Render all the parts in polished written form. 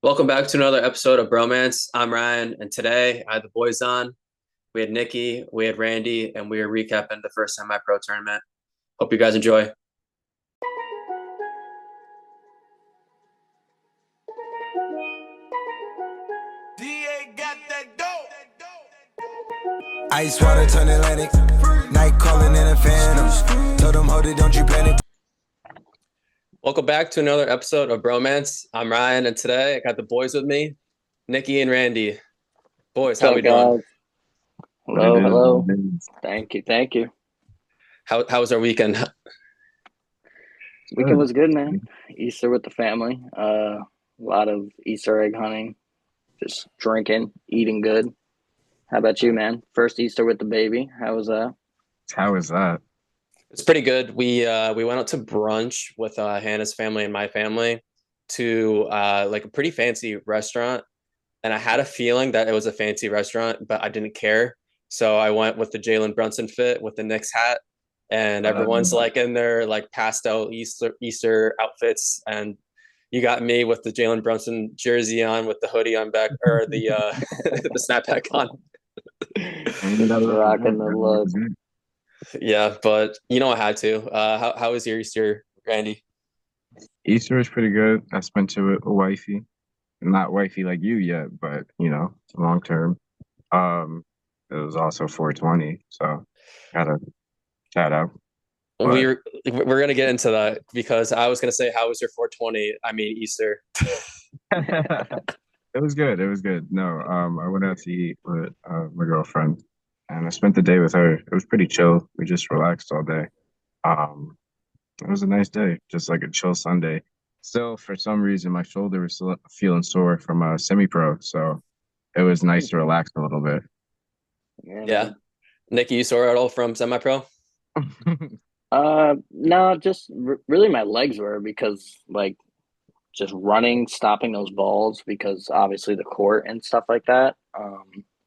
Welcome back to another episode of Bromance. I'm Ryan, and today I had the boys on. We had Nikki, we had Randy, and we are recapping the first semi-pro tournament. Hope you guys enjoy. DA got that dope. Ice water turn Atlantic. Night calling in a phantom. Told them, hold it, don't you panic. Welcome back to another episode of Bromance. I'm Ryan, and today I got the boys with me, Nikki and Randy. Boys, how we doing? Hello. Thank you. How was our weekend? Weekend was good, man. Easter with the family. A lot of Easter egg hunting, just drinking, eating good. How about you, man? First Easter with the baby. How was that? How was that? It's pretty good. We went out to brunch with Hannah's family and my family to like a pretty fancy restaurant, and I had a feeling that it was a fancy restaurant, but I didn't care. So I went with the Jalen Brunson fit with the Knicks hat, and everyone's like in their like pastel Easter outfits, and you got me with the Jalen Brunson jersey on with the hoodie on back or the the snapback on. Rocking the look. Yeah, but I had to. How was your Easter, Randy? Easter was pretty good. I spent it with a wifey. Not wifey like you yet, but long term. It was also 420, so gotta shout out. But We're gonna get into that because I was gonna say, how was your 420? I mean Easter. it was good. It was good. No, I went out to eat with my girlfriend, and I spent the day with her. It was pretty chill. We just relaxed all day. Um, it was a nice day, just like a chill Sunday. Still, for some reason, my shoulder was still feeling sore from a semi-pro, so it was nice to relax a little bit. Yeah. Nikki, you sore at all from semi-pro? No, just really my legs were because like just running, stopping those balls because obviously the court and stuff like that.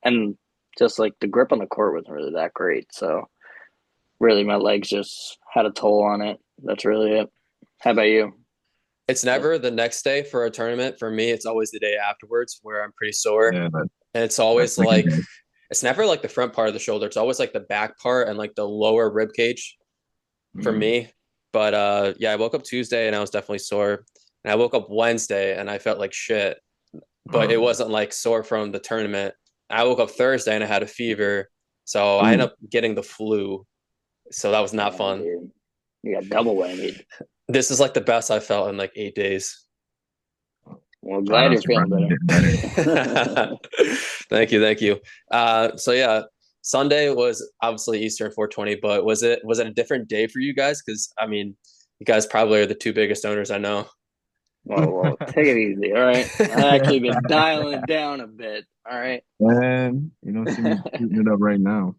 And just like the grip on the court wasn't really that great. So really my legs just had a toll on it. That's really it. How about you? It's never the next day for a tournament. For me, it's always the day afterwards where I'm pretty sore. Yeah, And it's always that's like, good. it's never like the front part of the shoulder. It's always like the back part and like the lower rib cage for me. But yeah, I woke up Tuesday and I was definitely sore. And I woke up Wednesday and I felt like shit, but it wasn't like sore from the tournament. I woke up Thursday and I had a fever. So I ended up getting the flu. So that was not fun. Dude. You got double whammy. This is like the best I felt in like 8 days. Well, glad you're feeling better. Thank you. So yeah, Sunday was obviously Easter and 420, but was it a different day for you guys? Because I mean, you guys probably are the two biggest owners I know. Well, take it easy, all right? I actually been dialing it down a bit, all right? And you don't see me shooting it up right now.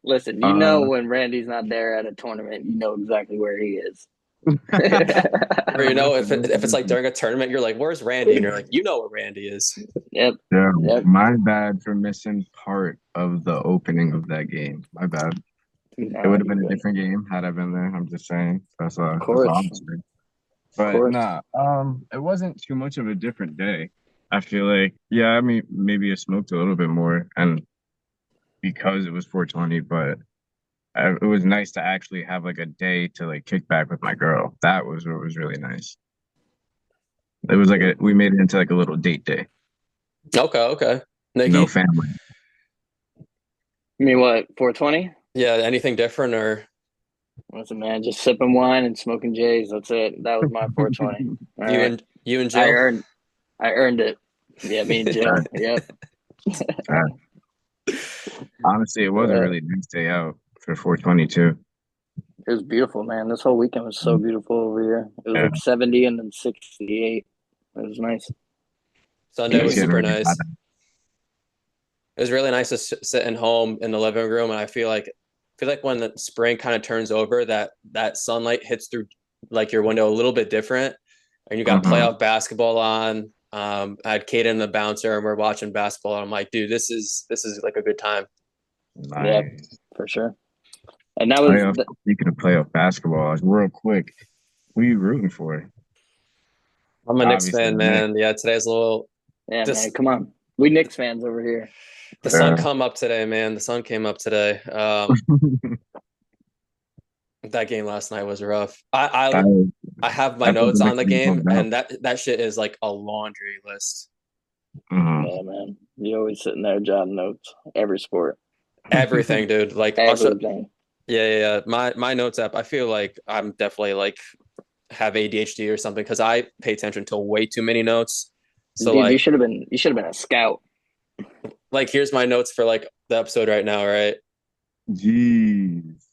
Listen, you know when Randy's not there at a tournament, you know exactly where he is. Or if it's like during a tournament, you're like, "Where's Randy?" And you're like, "You know where Randy is." Yep. Yeah, my bad for missing part of the opening of that game. My bad. It would have been a different game had I been there. I'm just saying. That's all I'm saying. But nah, it wasn't too much of a different day. I feel like, yeah, I mean, maybe I smoked a little bit more, and because it was 420, but it was nice to actually have like a day to like kick back with my girl. That was what was really nice. It was like we made it into like a little date day. Okay. Nikki? No family. You mean what, 420? Yeah, anything different or? Listen, man, just sipping wine and smoking J's. That's it. That was my 420. You and Jill? I earned it. Yeah, me and Jill. Yep. Honestly, it was a really nice day out for 422. It was beautiful, man. This whole weekend was so beautiful over here. It was like 70 and then 68. It was nice. Sunday was super nice. It was really nice to sit in home in the living room, and I feel like when the spring kind of turns over, that sunlight hits through like your window a little bit different, and you got playoff basketball on. I had Kate and the bouncer, and we're watching basketball, and I'm like, dude, this is like a good time. Nice. Yeah, for sure. And that was speaking of playoff basketball, real quick, who are you rooting for? I'm a Knicks Obviously, fan, man. Yeah, today's a little. Yeah, This man, come on. We Knicks fans over here. the sun come up today, man. The sun came up today. That game last night was rough. I have my I thought the notes on Knicks the would be game, bumped out. and that shit is like a laundry list. Yeah, man. You always sitting there jotting notes. Every sport. Everything, dude. Like Everything. yeah. My notes app. I feel like I'm definitely like have ADHD or something because I pay attention to way too many notes. So Dude, like you should have been a scout. like here's my notes for like the episode right now, right? Jeez, he's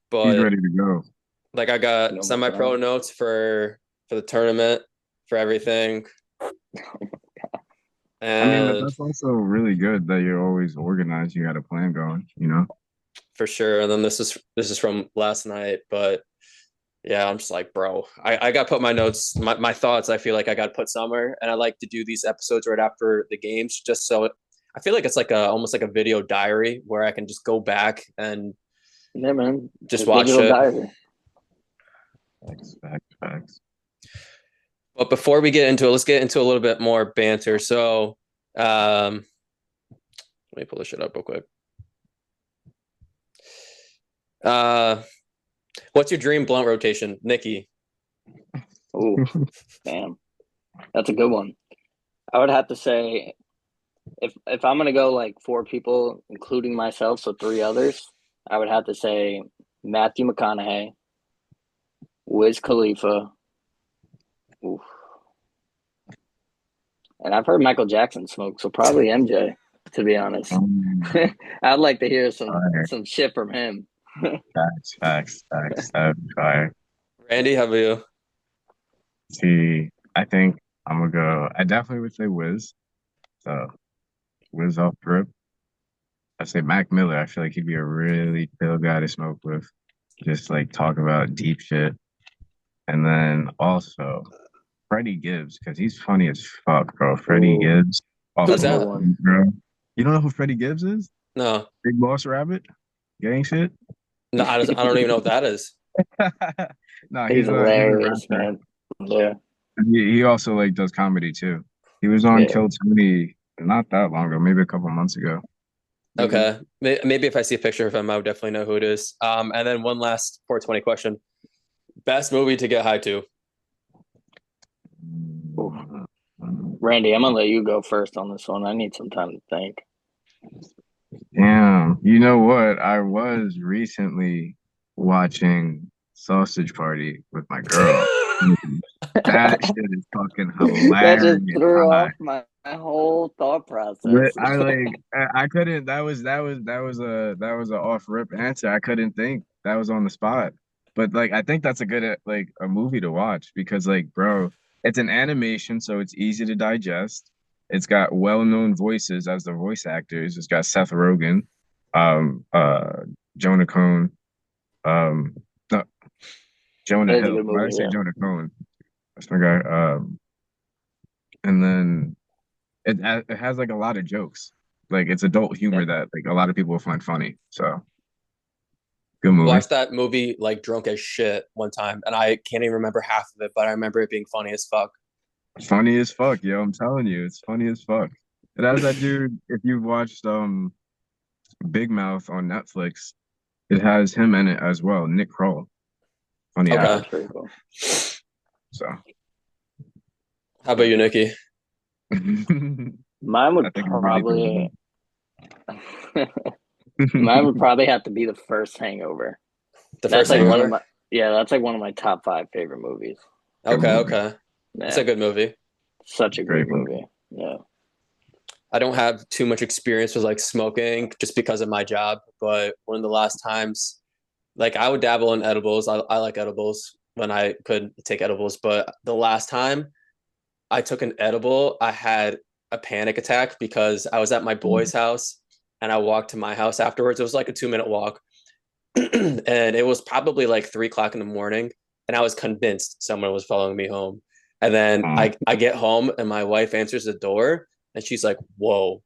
But ready to go. like I got No, semi-pro notes for the tournament for everything. I mean, but And that's also really good that you're always organized. You got a plan going, you know? for sure. And then this is from last night, but yeah, I'm just like, bro, I got to put my notes, my thoughts. I feel like I got to put somewhere, and I like to do these episodes right after the games, just so I feel like it's like almost like a video diary where I can just go back and yeah, man. just A watch digital it. diary. Facts. But before we get into it, let's get into a little bit more banter. So, let me pull this shit up real quick. What's your dream blunt rotation, Nikki? Oh, damn. That's a good one. I would have to say if I'm gonna go like 4 people, including myself, so 3 others, I would have to say Matthew McConaughey, Wiz Khalifa. Oof. And I've heard Michael Jackson smoke, so probably MJ, to be honest. I'd like to hear some shit from him. Facts. That'd be fire. Randy, how about you? See, I think I'm gonna go. I definitely would say Wiz. So Wiz off rip. I say Mac Miller. I feel like he'd be a really chill guy to smoke with. Just like talk about deep shit. And then also Freddie Gibbs, because he's funny as fuck, bro. Freddie Gibbs. Who's that? Bro. You don't know who Freddie Gibbs is? No, Big Boss Rabbit? Gang shit? no, I don't even know what that is. No, He's hilarious, he's a rapper. man. Yeah. He also like does comedy too. He was on Yeah. Kill Tony not that long ago, maybe a couple months ago. Okay, maybe if I see a picture of him, I would definitely know who it is. And then one last 420 question: best movie to get high to? Randy, I'm gonna let you go first on this one. I need some time to think. Damn, you know what? I was recently watching Sausage Party with my girl. That shit is fucking That hilarious. just threw off my whole thought process. But I couldn't. That was a off rip answer. I couldn't think. That was on the spot. But like, I think that's a good like a movie to watch because like, bro, it's an animation, so it's easy to digest. It's got well-known voices as the voice actors. It's got Seth Rogen, Jonah Cohen, no, Jonah That is a Hill. good Why did I movie, say yeah. Jonah Cohen? That's my guy. And then it has like a lot of jokes. Like it's adult humor that like a lot of people will find funny. So good movie. Watched that movie like drunk as shit one time, and I can't even remember half of it, but I remember it being funny as fuck. Funny as fuck, yo. I'm telling you, it's funny as fuck. It has that dude. If you've watched Big Mouth on Netflix, it has him in it as well. Nick Kroll. Funny Okay. That's pretty cool. So How about you, Nikki? Mine would I think I'm ready for mine would probably have to be the first Hangover. The That's first like Hangover? one of my that's like one of my top 5 favorite movies. Okay. Yeah, It's a good movie. such a great Great movie. movie. Yeah. I don't have too much experience with like smoking just because of my job, but one of the last times, like I would dabble in edibles. I like edibles when I could take edibles, but the last time I took an edible, I had a panic attack because I was at my boy's house and I walked to my house afterwards. It was like a 2-minute walk. And it was probably like 3 o'clock in the morning. And I was convinced someone was following me home. And then I get home and my wife answers the door and she's like, whoa,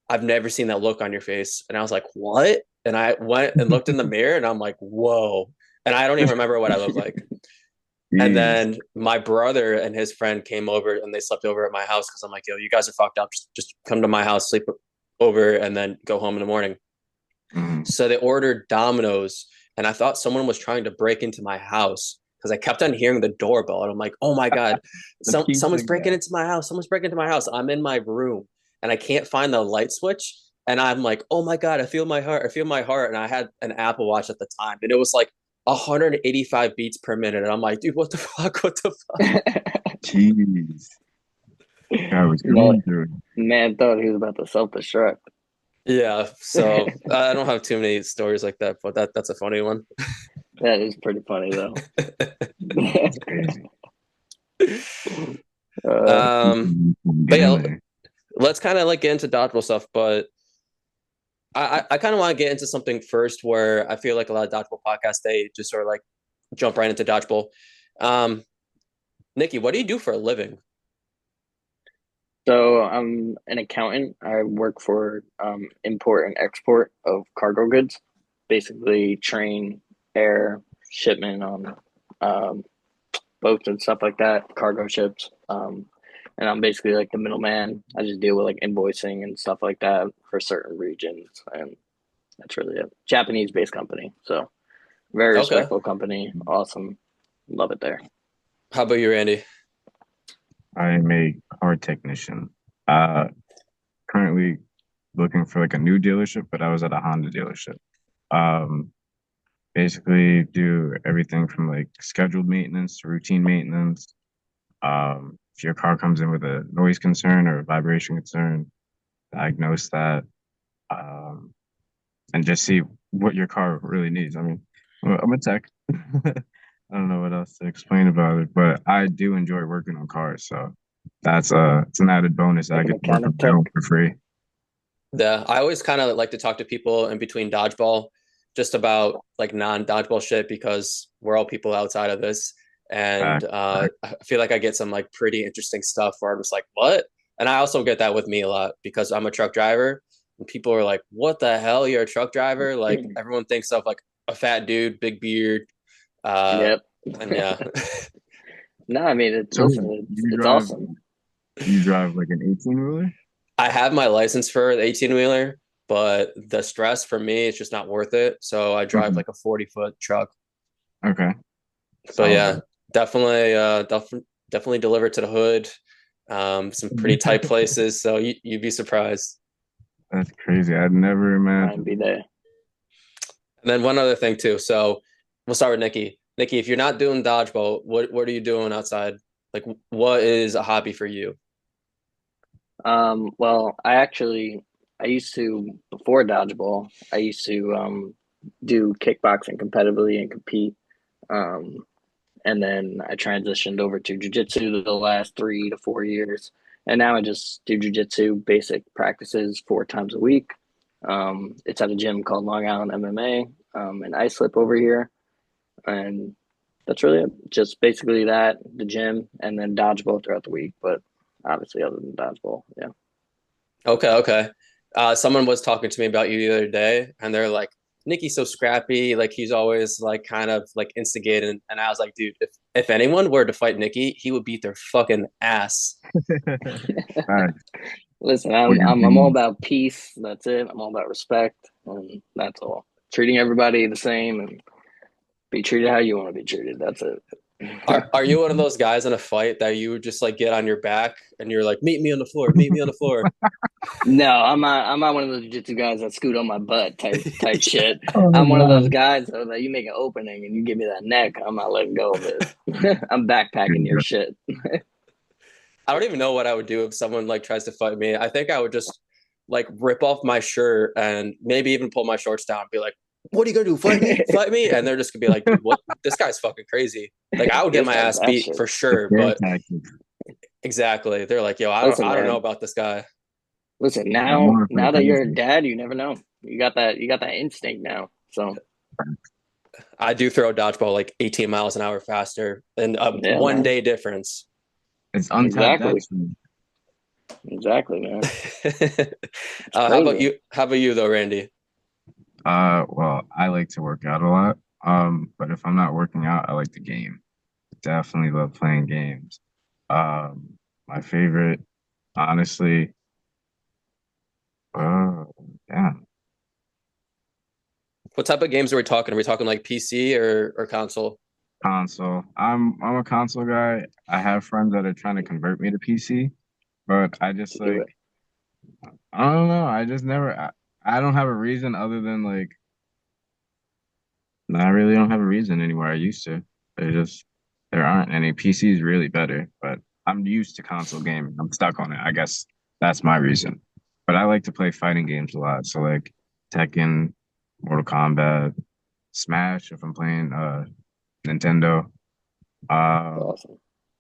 I've never seen that look on your face. And I was like, what? And I went and looked in the mirror and I'm like, whoa. And I don't even remember what I look like. And then my brother and his friend came over and they slept over at my house because I'm like, yo, you guys are fucked up. Just come to my house, sleep over, and then go home in the morning. So they ordered Domino's, and I thought someone was trying to break into my house because I kept on hearing the doorbell, and I'm like, oh my God, someone's breaking into my house. Someone's breaking into my house. I'm in my room and I can't find the light switch. And I'm like, oh my God, I feel my heart. I feel my heart. And I had an Apple Watch at the time, and it was like 185 beats per minute. And I'm like, dude, what the fuck? What the fuck? Jeez. I was going through. Man thought he was about to self-destruct. Yeah, so I don't have too many stories like that, but that's a funny one. That is pretty funny though. That's crazy. But yeah, let's kind of like get into dodgeball stuff, but I kind of want to get into something first where I feel like a lot of dodgeball podcasts, they just sort of like jump right into dodgeball. Nikki, what do you do for a living? So I'm an accountant. I work for import and export of cargo goods. Basically, train, air, shipment on boats and stuff like that, cargo ships. And I'm basically like the middleman. I just deal with like invoicing and stuff like that for certain regions, and that's really it. Japanese-based company, so very respectful company. Awesome, love it there. How about you, Randy? I'm a car technician. Currently looking for like a new dealership, but I was at a Honda dealership. Basically do everything from like scheduled maintenance to routine maintenance. If your car comes in with a noise concern or a vibration concern, diagnose that, and just see what your car really needs. I mean, I'm a tech. I don't know what else to explain about it, but I do enjoy working on cars, so it's an added bonus that I get to work on my own for free. Yeah, I always kind of like to talk to people in between dodgeball, just about like non-dodgeball shit, because we're all people outside of this, and I feel like I get some like pretty interesting stuff where I'm just like, what? And I also get that with me a lot because I'm a truck driver, and people are like, what the hell? You're a truck driver? Like everyone thinks of like a fat dude, big beard. Yep. And yeah. No, I mean, it's awesome. You drive like an 18-wheeler? I have my license for the 18-wheeler, but the stress for me, it's just not worth it. So I drive like a 40-foot truck. Okay. So yeah, definitely deliver to the hood. Some pretty tight places. So you'd be surprised. That's crazy. I'd never imagined. I'd be there. And then one other thing too. So we'll start with Nikki. Nikki, if you're not doing dodgeball, what are you doing outside? Like, what is a hobby for you? Well, I used to, before dodgeball, I used to do kickboxing competitively and compete. And then I transitioned over to jiu-jitsu the last 3 to 4 years. And now I just do jiu-jitsu basic practices 4 times a week. It's at a gym called Long Island MMA, and Islip over here. And that's really it. Just basically that, the gym, and then dodgeball throughout the week. But obviously, other than dodgeball, yeah. Okay. Someone was talking to me about you the other day, and they're like, Nikki's so scrappy, like he's always like kind of like instigating. And I was like, dude, if anyone were to fight Nikki, he would beat their fucking ass. Listen, I'm all about peace. That's it. I'm all about respect, and that's all. Treating everybody the same and be treated how you want to be treated. That's it. Are you one of those guys in a fight that you would just like get on your back and you're like, meet me on the floor, meet me on the floor? No, I'm not one of those jiu-jitsu guys that scoot on my butt type shit. I'm one of those guys though, that you make an opening and you give me that neck, I'm not letting go of it. I'm backpacking your shit. I don't even know what I would do if someone like tries to fight me. I think I would just like rip off my shirt and maybe even pull my shorts down and be like, what are you gonna do? Fight me? Fight me? And they're just gonna be like, dude, what? This guy's fucking crazy. Like I would get my ass beat for sure, but exactly. They're like, yo, I don't know about this guy. Listen, now that you're a dad, you never know. You got that instinct now. So I do throw a dodgeball like 18 miles an hour faster and one day difference. It's untapped. Exactly, man. How about you? How about you though, Randy? Well, I like to work out a lot. But if I'm not working out, I like to game. definitely love playing games. My favorite, honestly, uh, yeah, What type of games are we talking? Are we talking like PC or console? console. I'm a console guy. I have friends that are trying to convert me to PC, but I just Do like it. I don't know. I just never. I don't have a reason other than like I really don't have a reason anymore. I used to. There aren't any. PC is really better, but I'm used to console gaming. I'm stuck on it. I guess that's my reason. But I like to play fighting games a lot. So like Tekken, Mortal Kombat, Smash if I'm playing Nintendo. That's Uh awesome.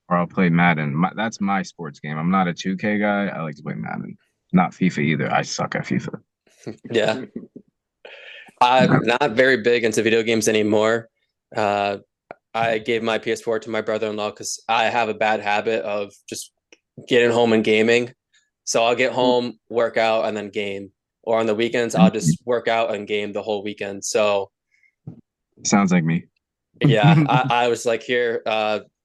or I'll play Madden. That's my sports game. I'm not a 2K guy. I like to play Madden. Not FIFA either. I suck at FIFA. Yeah. I'm not very big into video games anymore. Uh, I gave my PS4 to my brother-in-law because I have a bad habit of just getting home and gaming. So I'll get home, work out, and then game. Or on the weekends, I'll just work out and game the whole weekend. So Sounds like me. yeah, I was like, here,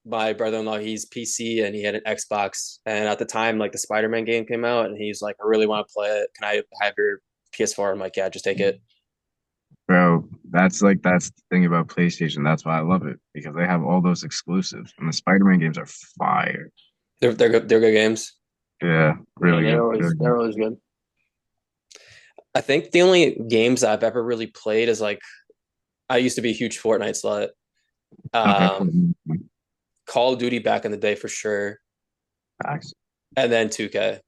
my brother-in-law, he's PC and he had an Xbox. And at the time, like the Spider-Man game came out, and he's like, I really want to play it. Can I have your PS4? I'm like, yeah, just take it. Bro, that's the thing about PlayStation. That's why I love it because they have all those exclusives, and the Spider-Man games are fire. They're good. They're good games. Yeah, really Yeah, good. they're always good. I think the only games I've ever really played is like I used to be a huge Fortnite slut. Okay. Call of Duty back in the day for sure, Facts. and then 2K.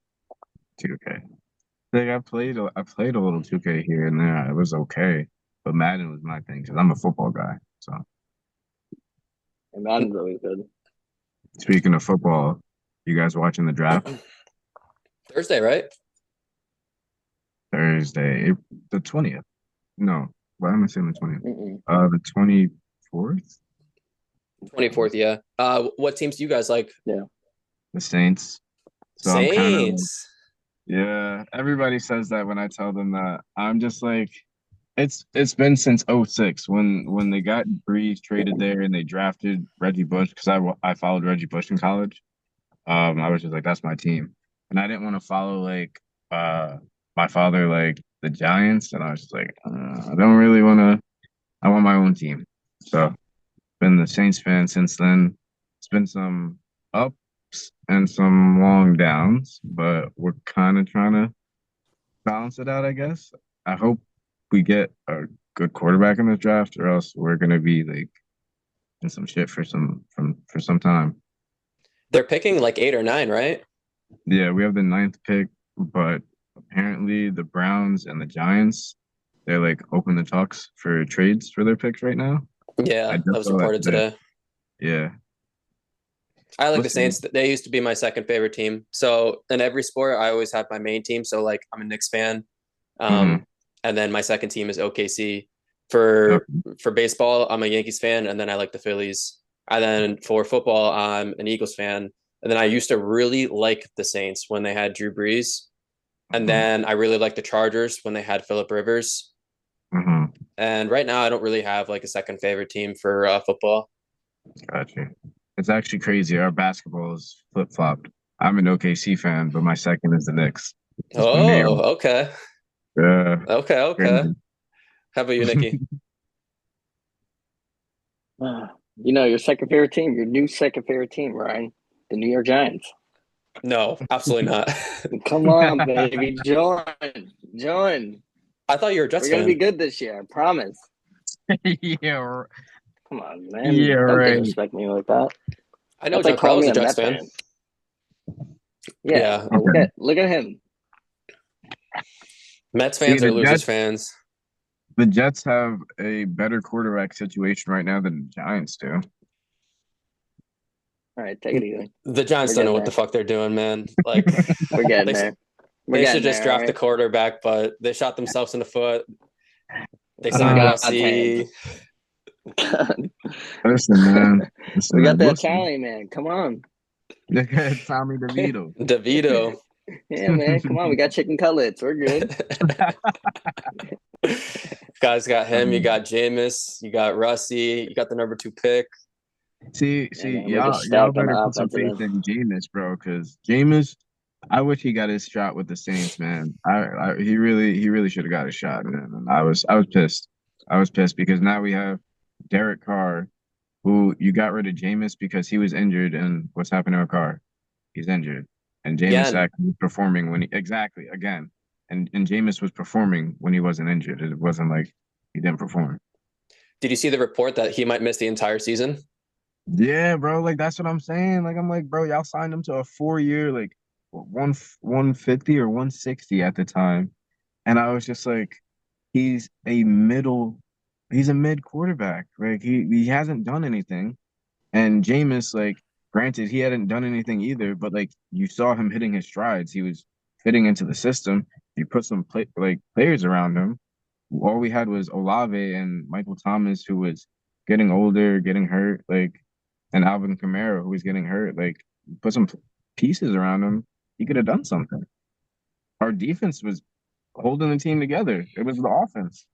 2K. Like I played a little 2K here and there. It was okay, but Madden was my thing because I'm a football guy. So And Madden's always good. speaking of football, you guys watching the draft Thursday, right? Thursday, the 20th? No, why am I saying the 20th? Mm-mm. The 24th. 24th, yeah. What teams do you guys like? Yeah. The Saints. So I'm kind of Saints. yeah. Everybody says that when I tell them that. I'm just like, it's been since '06 when they got Breeze traded there and they drafted Reggie Bush because I followed Reggie Bush in college. I was just like, that's my team, and I didn't want to follow like my father like the Giants, and I was just like, I don't really want to. I want my own team. So been the Saints fan since then. It's been some ups and some long downs, but we're kind of trying to balance it out, I guess. I hope we get a good quarterback in this draft, or else we're gonna be like in some shit for some time. They're picking like 8 or 9, right? Yeah, we have the ninth pick, but apparently the Browns and the Giants, they're like open the talks for trades for their picks right now. Yeah, I that just was saw that reported today. Yeah. I like We'll the see. Saints. They used to be my second favorite team. So in every sport, I always have my main team. So like I'm a Knicks fan, Mhm. and then my second team is OKC. Okay. For baseball, I'm a Yankees fan, and then I like the Phillies. And then for football, I'm an Eagles fan. And then I used to really like the Saints when they had Drew Brees, and Mhm. then I really liked the Chargers when they had Philip Rivers. Mhm. And right now, I don't really have like a second favorite team for football. Gotcha. It's actually crazy. Our basketball is flip flopped. I'm an OKC fan, but my second is the Knicks. Just from New York. Oh, okay, Yeah. okay. Crazy. How about you, Nikki? You know, your second favorite team, your new second favorite team, Ryan, the New York Giants. No, absolutely not. Come on, baby, join. I thought you were a Jets We're gonna be fan. good this year, I promise. Yeah. Come on, man. Yeah, Don't right. disrespect me like that. I know That's like Josh calling Bell's me a a Jets Met fan. fan. Yeah. Yeah. Okay. Look at him. Mets fans See, are the losers Jets- fans. The Jets have a better quarterback situation right now than the Giants do. All right, take it easy. The Giants We're don't know getting what the fuck they're doing, man. Like We're getting They- there. We're they getting should just there, draft all the quarterback, but they shot themselves in the foot. They Uh, signed God's Russie. right. Listen, man. Listen, We got man. that We'll see. Italian man. Come on. Tommy DeVito. DeVito. Yeah, man. Come on. We got chicken cutlets. We're good. Guys got him. You got Jameis. You got Russie. You got the number 2 pick. See, and we're just y'all stacked on the better put some offensive faith end. in Jameis, bro, because Jameis, I wish he got his shot with the Saints, man. He really should have got a shot, man. And I was pissed. I was pissed because now we have Derek Carr, who you got rid of Jameis because he was injured, and what's happening with Carr? He's injured, and Jameis Again, actually was performing when he exactly again, and Jameis was performing when he wasn't injured. It wasn't like he didn't perform. did you see the report that he might miss the entire season? Yeah, bro. Like that's what I'm saying. Like I'm like, bro, y'all signed him to a 4 year, like 150 or 160 at the time. And I was just like, he's a middle, he's a mid quarterback. Like he hasn't done anything. And Jameis, like, granted, he hadn't done anything either, but like you saw him hitting his strides. He was fitting into the system. You put some players around him. All we had was Olave and Michael Thomas, who was getting older, getting hurt, like, and Alvin Kamara, who was getting hurt. Like, put some pieces around him, he could have done something. Our defense was holding the team together. It was the offense.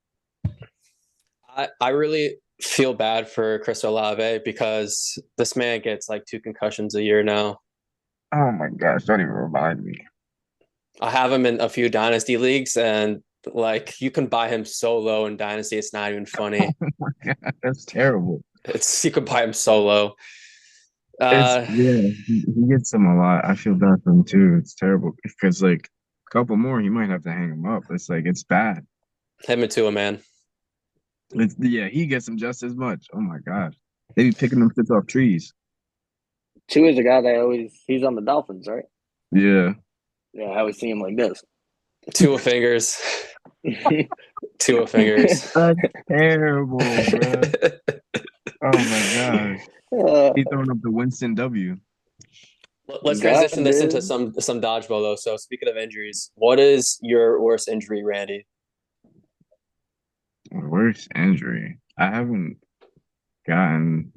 I really feel bad for Chris Olave because this man gets like 2 concussions a year now. Oh my gosh, don't even remind me. I have him in a few dynasty leagues, and like you can buy him so low in dynasty, it's not even funny. Oh my God, that's terrible. It's you can buy him so low. It's yeah, he gets them a lot. I feel bad for him too. It's terrible because like a couple more, he might have to hang him up. It's like it's bad. Him and Tua, man. It's yeah, he gets them just as much. Oh my God, they be picking them fits off trees. Two is a guy that he's on the Dolphins, right? Yeah, Yeah, I always see him like this. Tua fingers. Tua fingers. that's terrible, bro. Oh my gosh, he throwing up the Winston W. Let's transition this into some dodgeball though. So speaking of injuries, what is your worst injury, Randy? Worst injury. I haven't gotten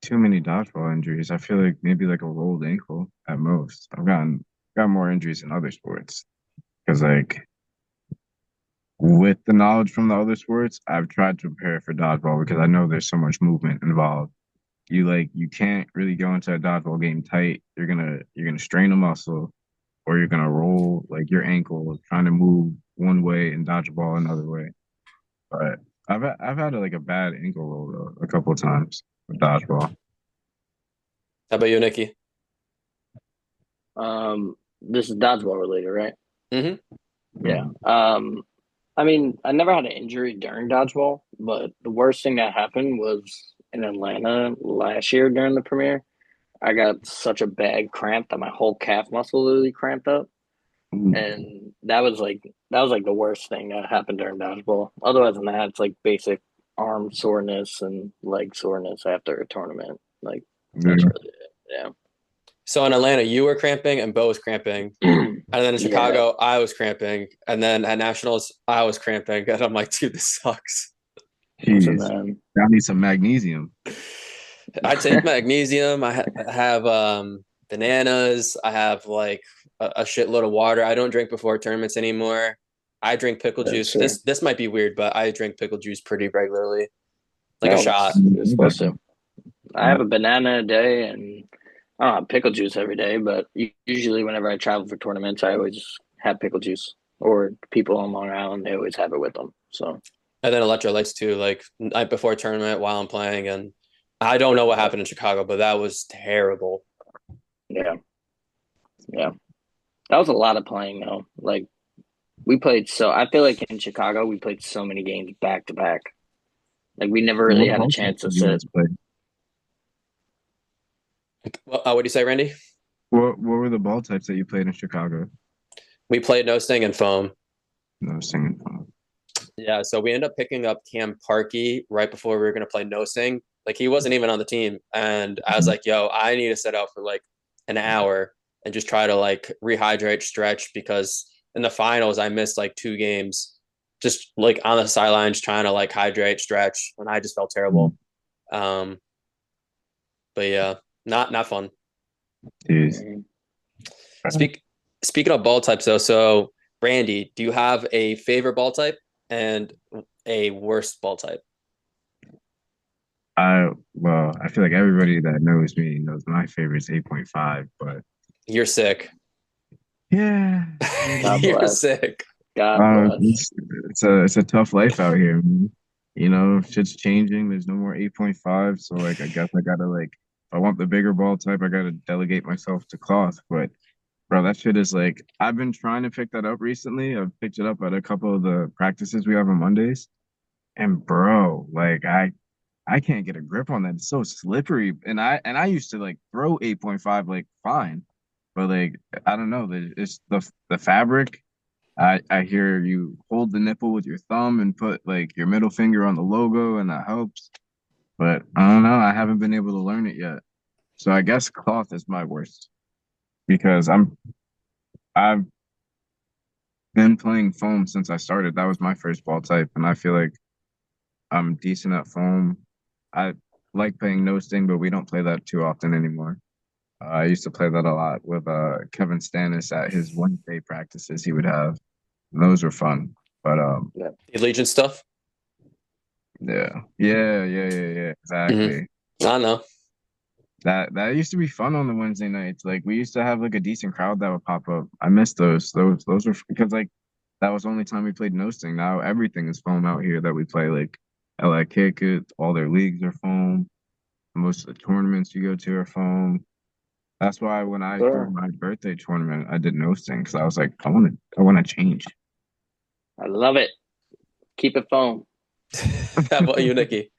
too many dodgeball injuries. I feel like maybe like a rolled ankle at most. I've got more injuries in other sports because like with the knowledge from the other sports, I've tried to prepare for dodgeball because I know there's so much movement involved. You can't really go into a dodgeball game tight. You're gonna strain a muscle or you're gonna roll like your ankle trying to move one way and dodge a ball another way. But I've had like a bad ankle roll though a couple of times with dodgeball. How about you, Nikki? This is dodgeball related, right? Mm-hmm. Yeah. I mean, I never had an injury during dodgeball, but the worst thing that happened was in Atlanta last year during the premiere. I got such a bad cramp that my whole calf muscle literally cramped up. And that was like the worst thing that happened during dodgeball. Otherwise than that, it's like basic arm soreness and leg soreness after a tournament. Like that's really it. Yeah. So in Atlanta, you were cramping and Bo was cramping. And then in Chicago, I was cramping. And then at Nationals, I was cramping. And I'm like, dude, this sucks. Jeez. I need some magnesium. I take magnesium. I have bananas. I have like a shitload of water. I don't drink before tournaments anymore. I drink pickle juice. Sure. This might be weird, but I drink pickle juice pretty regularly. Like a shot. You're supposed to. I have a banana a day and I don't have pickle juice every day, but usually whenever I travel for tournaments, I always have pickle juice. Or people on Long Island, they always have it with them. So. And then electrolytes too, like night before tournament while I'm playing. And I don't know what happened in Chicago, but that was terrible. Yeah. Yeah. That was a lot of playing though. Like I feel like in Chicago we played so many games back to back. Like we never really had a chance to sit. What do you say, Randy? What were the ball types that you played in Chicago? We played no sting and foam. No sting and foam. Yeah, so we ended up picking up Cam Parkey right before we were going to play no sting. Like he wasn't even on the team. And I was like, yo, I need to sit out for like an hour and just try to like rehydrate, stretch, because in the finals I missed like 2 games just like on the sidelines trying to like hydrate, stretch, and I just felt terrible. But yeah, not fun. Jeez. Speaking of ball types though, so Randy, do you have a favorite ball type and a worst ball type? well, I feel like everybody that knows me knows my favorite is 8.5, but You're sick. yeah, God You're bless. sick. God bless. it's a tough life out here, man. You know, shit's changing. There's no more 8.5, so like I guess I gotta like if I want the bigger ball type, I gotta delegate myself to cloth. But bro, that shit is like I've been trying to pick that up recently. I've picked it up at a couple of the practices we have on Mondays. And bro, like I can't get a grip on that. It's so slippery. And I used to like throw 8.5 like fine. But like I don't know, it's the fabric. I hear you hold the nipple with your thumb and put like your middle finger on the logo and that helps. But I don't know, I haven't been able to learn it yet. So I guess cloth is my worst because I've been playing foam since I started. That was my first ball type, and I feel like I'm decent at foam. I like playing no sting, but we don't play that too often anymore. I used to play that a lot with Kevin Stannis at his Wednesday practices he would have. And those were fun. But Yeah. The Allegiant stuff. yeah, exactly. I know. That used to be fun on the Wednesday nights. Like we used to have like a decent crowd that would pop up. I miss those. Those were because like that was the only time we played no sting. Now everything is foam out here that we play. Like LA Kick It, all their leagues are foam. Most of the tournaments you go to are foam. That's why when I threw Sure. my birthday tournament, I did no sting because I was like, I want to change. I love it. Keep it foam. How about you, Nikki?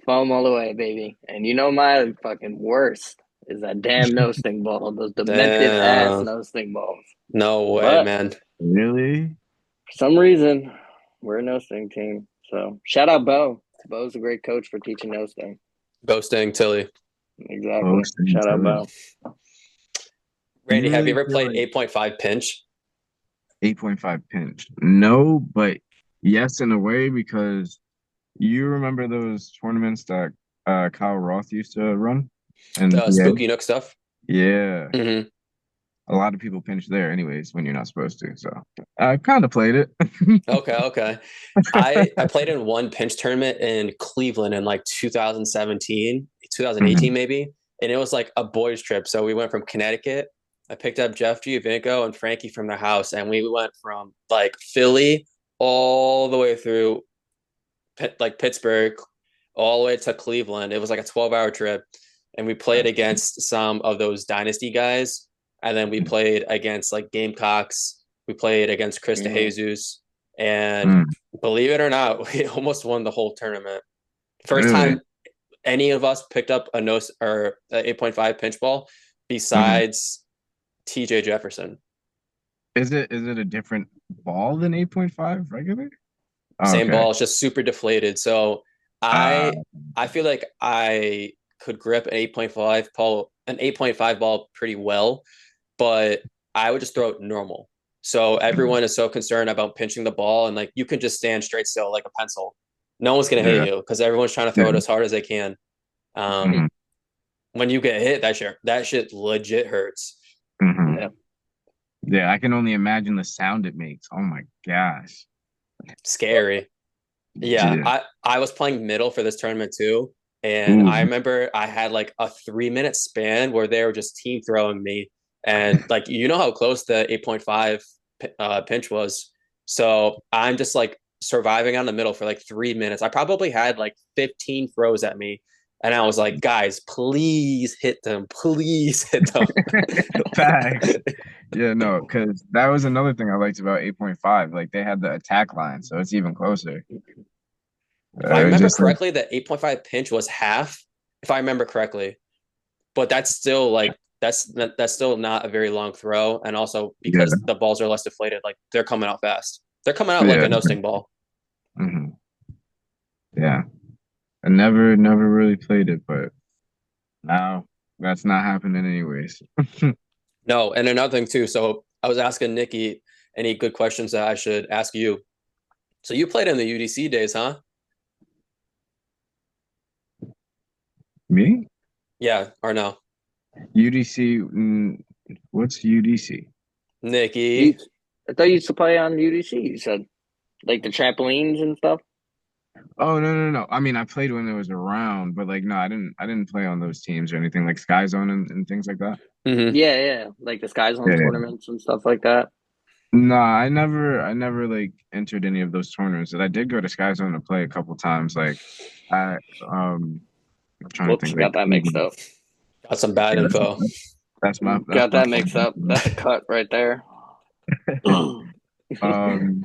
Foam all the way, baby. And you know my fucking worst is that damn no sting ball. Those demented ass Damn. no sting balls. No way, But man. Really? for some reason, we're a no sting team. So shout out Bo. Bo's a great coach for teaching no sting. Ghosting Tilly. Exactly. Oh, sting Shout out too. Bo. Do Randy, you have you really ever feel played like 8.5 pinch? 8.5 pinch? No, but yes, in a way, because you remember those tournaments that Kyle Roth used to run? And The yeah, Spooky Nook stuff? yeah, Hmm. a lot of people pinch there anyways when you're not supposed to. So I kind of played it. Okay. I played in one pinch tournament in Cleveland in like 2017, 2018 Mhm. maybe, and it was like a boys trip. So we went from Connecticut. I picked up Jeff Giovinco and Frankie from their house, and we went from like Philly all the way through like Pittsburgh, all the way to Cleveland. It was like a 12-hour trip, and we played against some of those dynasty guys, and then we played against like Gamecocks. We played against Chris DeJesus, and Mm, believe it or not, we almost won the whole tournament. First really? time any of us picked up a no or a 8.5 pinch ball Mhm. besides TJ Jefferson. Is it a different ball than 8.5 regular? Oh, Same okay. ball, it's just super deflated. So Uh, I feel like I could grip an 8.5 ball pretty well, but I would just throw it normal. So everyone is so concerned about pinching the ball, and like you can just stand straight still like a pencil. No one's gonna hit yeah, you because everyone's trying to yeah. throw it as hard as they can. Um, Hmm. when you get hit, that shit legit hurts. Hmm. Yeah. Yeah, I can only imagine the sound it makes. Oh my gosh. Scary. Yeah, Yeah. I was playing middle for this tournament too, and I Ooh. remember I had like a 3 minute span where they were just team throwing me, and like you know how close the 8.5 pinch was, so I'm just like surviving on the middle for like 3 minutes. I probably had like 15 throws at me, and I was like, guys, please hit them, please hit them. Facts. Yeah, no, because that was another thing I liked about 8.5. Like they had the attack line, so it's even closer. If I remember Just like, correctly, the 8.5 pinch was half, if I remember correctly. But that's still like that's still not a very long throw, and also yeah, because the balls are less deflated, like they're coming out fast. They're coming out like yeah, a no sting ball. hmm yeah. I never really played it, but now that's not happening anyways. No, and another thing too. So I was asking Nikki any good questions that I should ask you. So you played in the UDC days, huh? Me? Yeah, or no? UDC, what's UDC? You, Nikki. I thought you used to play on UDC. You said like the trampolines and stuff. Oh no. I mean, I played when it was around, but like no, I didn't play on those teams or anything like Sky Zone and things like that. Hmm. Yeah, yeah, like the Sky Zone Yeah. tournaments and stuff like that. No, I never like entered any of those tournaments. And I did go to Sky Zone to play a couple times. Like I I'm trying to Whoops, think like got that mixed up. Got some bad yeah, info. that's Got my that mixed up. That's a cut right there. um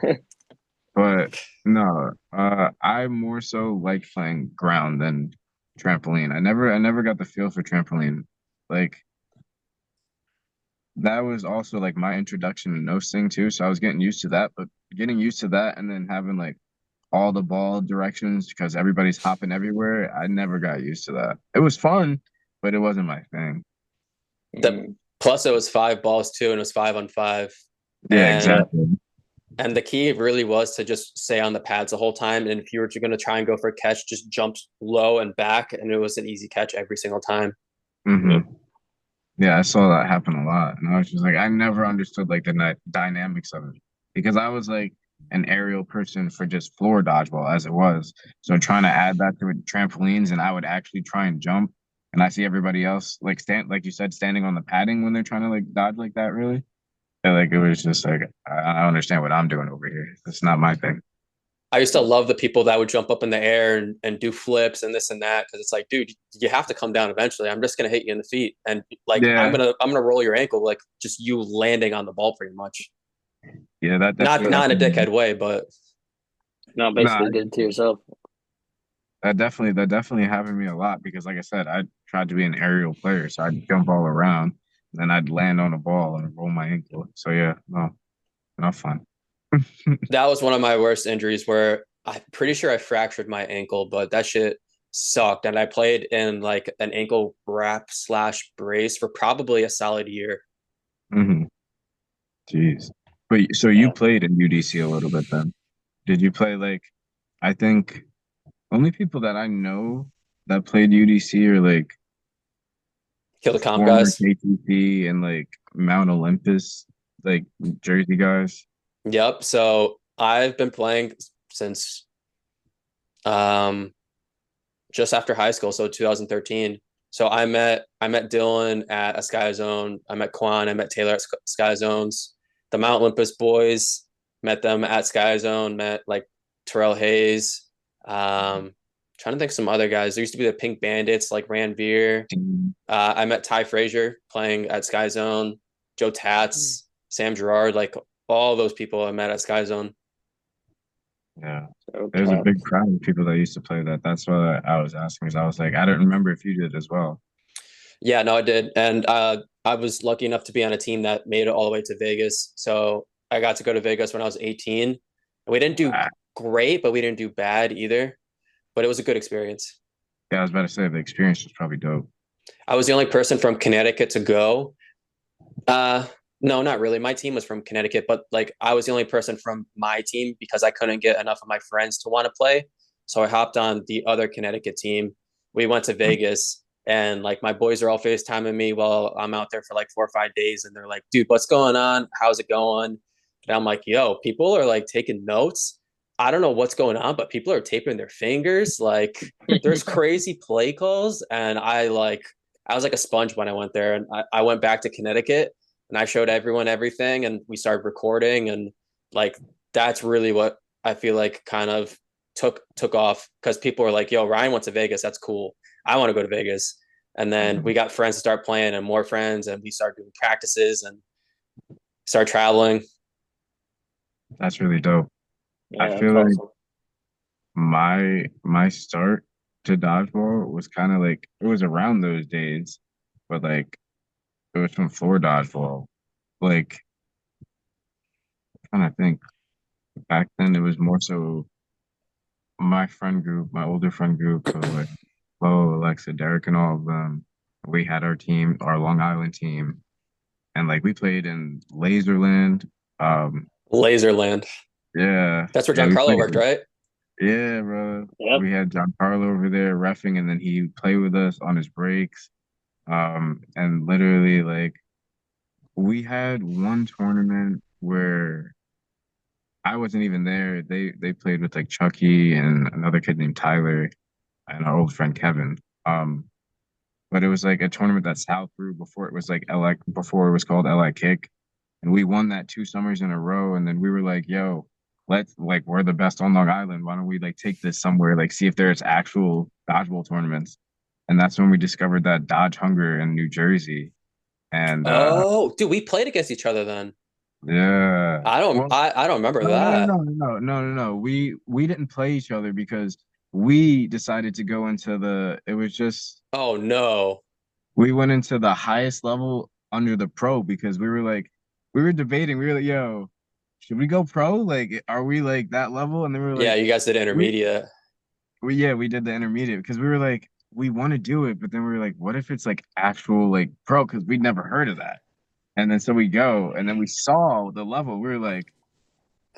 but no, I more so like playing ground than trampoline. I never got the feel for trampoline. Like that was also like my introduction to no sting too. So I was getting used to that, but getting used to that and then having like all the ball directions because everybody's hopping everywhere, I never got used to that. It was fun, but it wasn't my thing. The plus it was 5 balls too, and it was 5-on-5. Yeah, And exactly. and the key really was to just stay on the pads the whole time. And if you were going to try and go for a catch, just jump low and back, and it was an easy catch every single time. Hmm. Yeah, I saw that happen a lot, and I was just like, I never understood like the dynamics of it because I was like an aerial person for just floor dodgeball as it was. So trying to add that to trampolines, and I would actually try and jump, and I see everybody else like like you said, standing on the padding when they're trying to like dodge like that. Really, and, like it was just like I don't understand what I'm doing over here. It's not my thing. I used to love the people that would jump up in the air and do flips and this and that because it's like, dude, you have to come down eventually. I'm just gonna hit you in the feet, and like Yeah, I'm gonna roll your ankle, like just you landing on the ball pretty much. yeah, that definitely Not in a happened. dickhead way, but No, Nah, basically did to yourself. that definitely happened to me a lot because, like I said, I tried to be an aerial player, so I'd jump all around, and then I'd land on a ball and roll my ankle. So yeah, no, not fun. that was one of my worst injuries where I'm pretty sure I fractured my ankle, but that shit sucked. And I played in like an ankle wrap slash brace for probably a solid year. Hmm. Jeez. But so you Yeah. played in UDC a little bit then? Did you play like? I think only people that I know that played UDC are like Kill the comp former guys. KTP and like Mount Olympus, like Jersey guys. Yep. So I've been playing since um just after high school, so 2013. So I met Dylan at a Sky Zone. I met Quan. I met Taylor at Sky Zones. The Mount Olympus boys met them at Sky Zone. Met like Terrell Hayes. Trying to think of some other guys. There used to be the Pink Bandits like Ranveer. I met Ty Frazier playing at Sky Zone. Joe Tats, Sam Gerard, like all those people I met at Sky Zone. Yeah. There's a Okay. big crowd of people that used to play that. That's what I was asking because I was like, I don't remember if you did as well. Yeah, no, I did. And I was lucky enough to be on a team that made it all the way to Vegas. So I got to go to Vegas when I was 18. We didn't do Ah, great, but we didn't do bad either. But it was a good experience. yeah, I was about to say the experience was probably dope. I was the only person from Connecticut to go. Uh, no, not really. My team was from Connecticut, but like I was the only person from my team because I couldn't get enough of my friends to want to play. So I hopped on the other Connecticut team. We went to Vegas and like my boys are all FaceTiming me while I'm out there for like 4 or 5 days. And they're like, dude, what's going on? How's it going? And I'm like, yo, people are like taking notes. I don't know what's going on, but people are taping their fingers. Like there's crazy play calls. And I was like a sponge when I went there. And I went back to Connecticut and I showed everyone everything and we started recording. And like that's really what I feel like kind of took off because people were like, yo, Ryan went to Vegas. That's cool. I want to go to Vegas. And then we Mhm. got friends to start playing and more friends and we started doing practices and start traveling. That's really dope. I Yeah, that's feel like awesome. my start to dodgeball was kind of like it was around those days, but like it was from floor dodgeball. Like I'm trying to think back then, it was more so my friend group, my older friend group of like Flo, Alexa, Derek, and all of them. We had our team, our Long Island team, and like we played in Laserland. Um, Laserland. yeah, That's where yeah, we Giancarlo played. worked, right? Yeah, bro. Yep. We had Giancarlo over there refing, and then he played with us on his breaks. And literally, like we had one tournament where I wasn't even there. They played with like Chucky and another kid named Tyler and our old friend Kevin. Um, but it was like a tournament that Sal threw before it was like LI before it was called LI Kick, and we won that 2 summers in a row. And then we were like, "Yo, let's like we're the best on Long Island. Why don't we like take this somewhere? Like see if there's actual dodgeball tournaments." And that's when we discovered that Dodge Hunger in New Jersey. And Oh, dude, we played against each other then. yeah, well, I don't remember no, no, no, that. no, no, no, no, no. We didn't play each other because we decided to go into the. It was just Oh no. we went into the highest level under the pro because we were debating. We were like, "Yo, should we go pro? Like, are we like that level?" And then we were Yeah, like, you guys did "We, intermediate. yeah, we did the intermediate because we were like, we want to do it, but then we were like, what if it's like actual like pro? Because we'd never heard of that." And then so we go, and then we saw the level. We were like,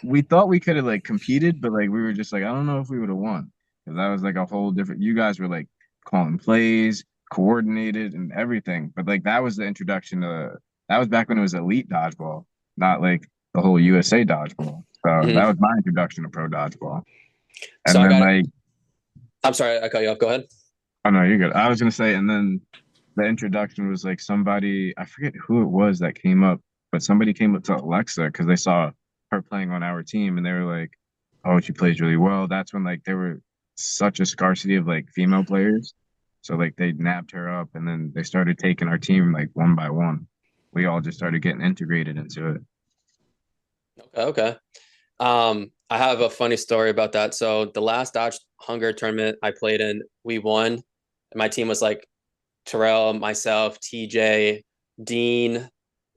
we thought we could have like competed, but like we were just like, I don't know if we would have won because that was like a whole different. You guys were like calling plays, coordinated, and everything. But like that was the introduction to that was back when it was elite dodgeball, not like the whole USA dodgeball. So that Mhm. was my introduction to pro dodgeball. So And I then got like, I'm sorry, I cut you off. Go ahead. oh no, you're good. I was gonna say, and then the introduction was like somebody, I forget who it was that came up, but somebody came up to Alexa because they saw her playing on our team and they were like, "Oh, she plays really well." That's when like there were such a scarcity of like female players. So like they nabbed her up and then they started taking our team like one by one. We all just started getting integrated into it. Okay, okay. I have a funny story about that. So the last Dodge Hunger tournament I played in, we won. My team was like Terrell, myself, TJ, Dean,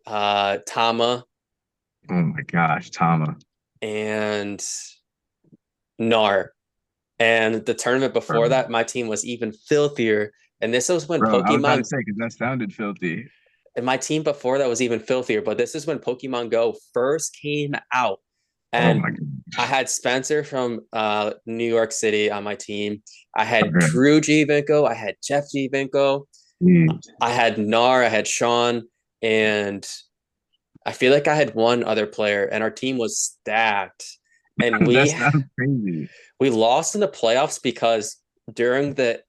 Tama, Oh my gosh, Tama. and Nar. And the tournament before Bro, that, my team was even filthier. And this was when bro, I was about to Pokemon, say because that sounded filthy. and my team before that was even filthier. But this is when Pokemon Go first came out. Oh And my god. I had Spencer from New York City on my team. I had Okay. Drew G Vinco. I had Jeff G Vinco. Jeez. I had Nar. I had Sean. And I feel like I had one other player, and our team was stacked. And That we sounds crazy. we lost in the playoffs because during the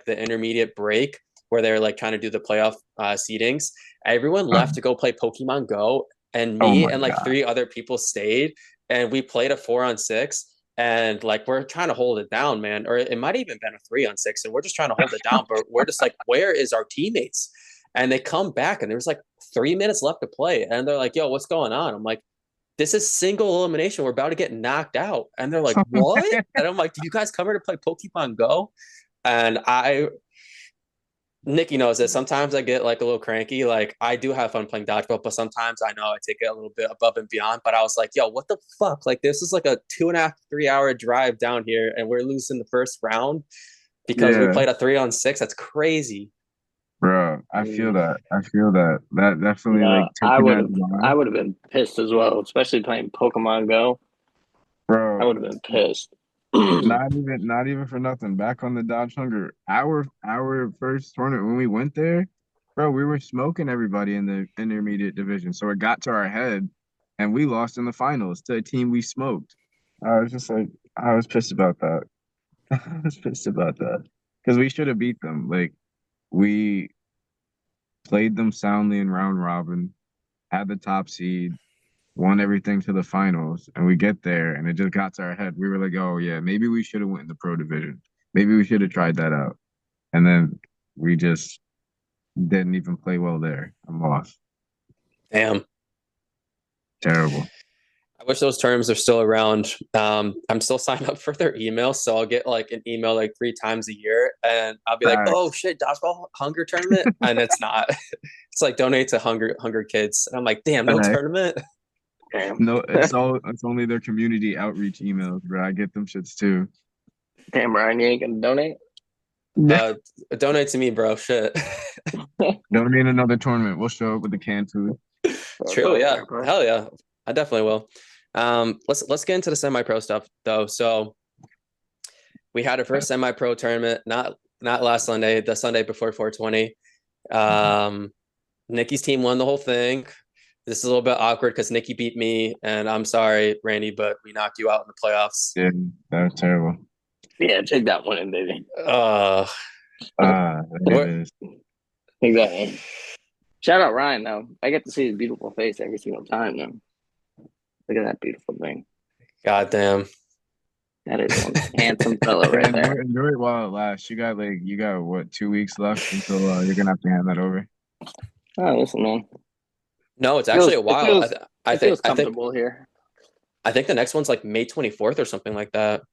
intermediate break where they were like trying to do the playoff seedings, everyone Uh, left to go play Pokemon Go, and oh me my and like god. three other people stayed, and we played a 4-on-6. And like we're trying to hold it down, man. Or it might have even been a 3-on-6, and we're just trying to hold it down. But we're just like, where is our teammates? And they come back, and there's like 3 minutes left to play, and they're like, "Yo, what's going on?" I'm like, this is single elimination. We're about to get knocked out. And they're like, what? And I'm like, did you guys come here to play Pokemon Go? And Nikki knows that sometimes I get like a little cranky. Like I do have fun playing dodgeball, but sometimes I know I take it a little bit above and beyond. But I was like, yo, what the fuck? Like this is like a 2.5, 3 hour drive down here and we're losing the first round because we Yeah, played a 3-on-6. That's crazy. bro. I feel Mm, that. I feel that. That definitely like no, taking that drive, I would have been pissed as well, especially playing Pokemon Go. I bro. would have been pissed. Yeah, Not even for nothing. Back on the Dodge Hunger, our first tournament when we went there, bro, we were smoking everybody in the intermediate division. So it got to our head, and we lost in the finals to a team we smoked. I was just like, I was pissed about that. I was pissed about that because we should have beat them. Like we played them soundly in round robin, had the top seed, won everything to the finals, and we get there and it just got to our head. We were like, oh yeah, maybe we should have went in the pro division. Maybe we should have tried that out. And then we just didn't even play well there. I'm lost. Damn. Terrible. I wish those terms are still around. I'm still signed up for their email, so I'll get like an email like 3 times a year, and I'll be like, "Oh Facts. shit, dodgeball hunger tournament," and it's not. It's like donate to hunger kids, and I'm like, "Damn, no Facts. tournament." No, it's only their community outreach emails, bro. I get them shits too. damn, Ryan, you ain't gonna donate? Uh, Donate to me, bro. Shit. Don't need another tournament. We'll show up with the canned food. True, yeah, Fair play. hell yeah, I definitely will. Let's get into the semi-pro stuff though. So we had our first semi-pro tournament, not last Sunday, the Sunday before 420. Nikki's team won the whole thing. This is a little bit awkward because Nikki beat me, and I'm sorry, Randy, but we knocked you out in the playoffs. Yeah, that was terrible. Yeah, take that one in, baby. There it is. Take that one. Shout out Ryan though. I get to see his beautiful face every single time now. Look at that beautiful thing. God damn. That is one handsome fellow right there. Enjoy it while it lasts. You got what, 2 weeks left until you're gonna have to hand that over. Oh, listen, man. No, it's actually a while. I feels comfortable here. I think the next one's like May 24th or something like that.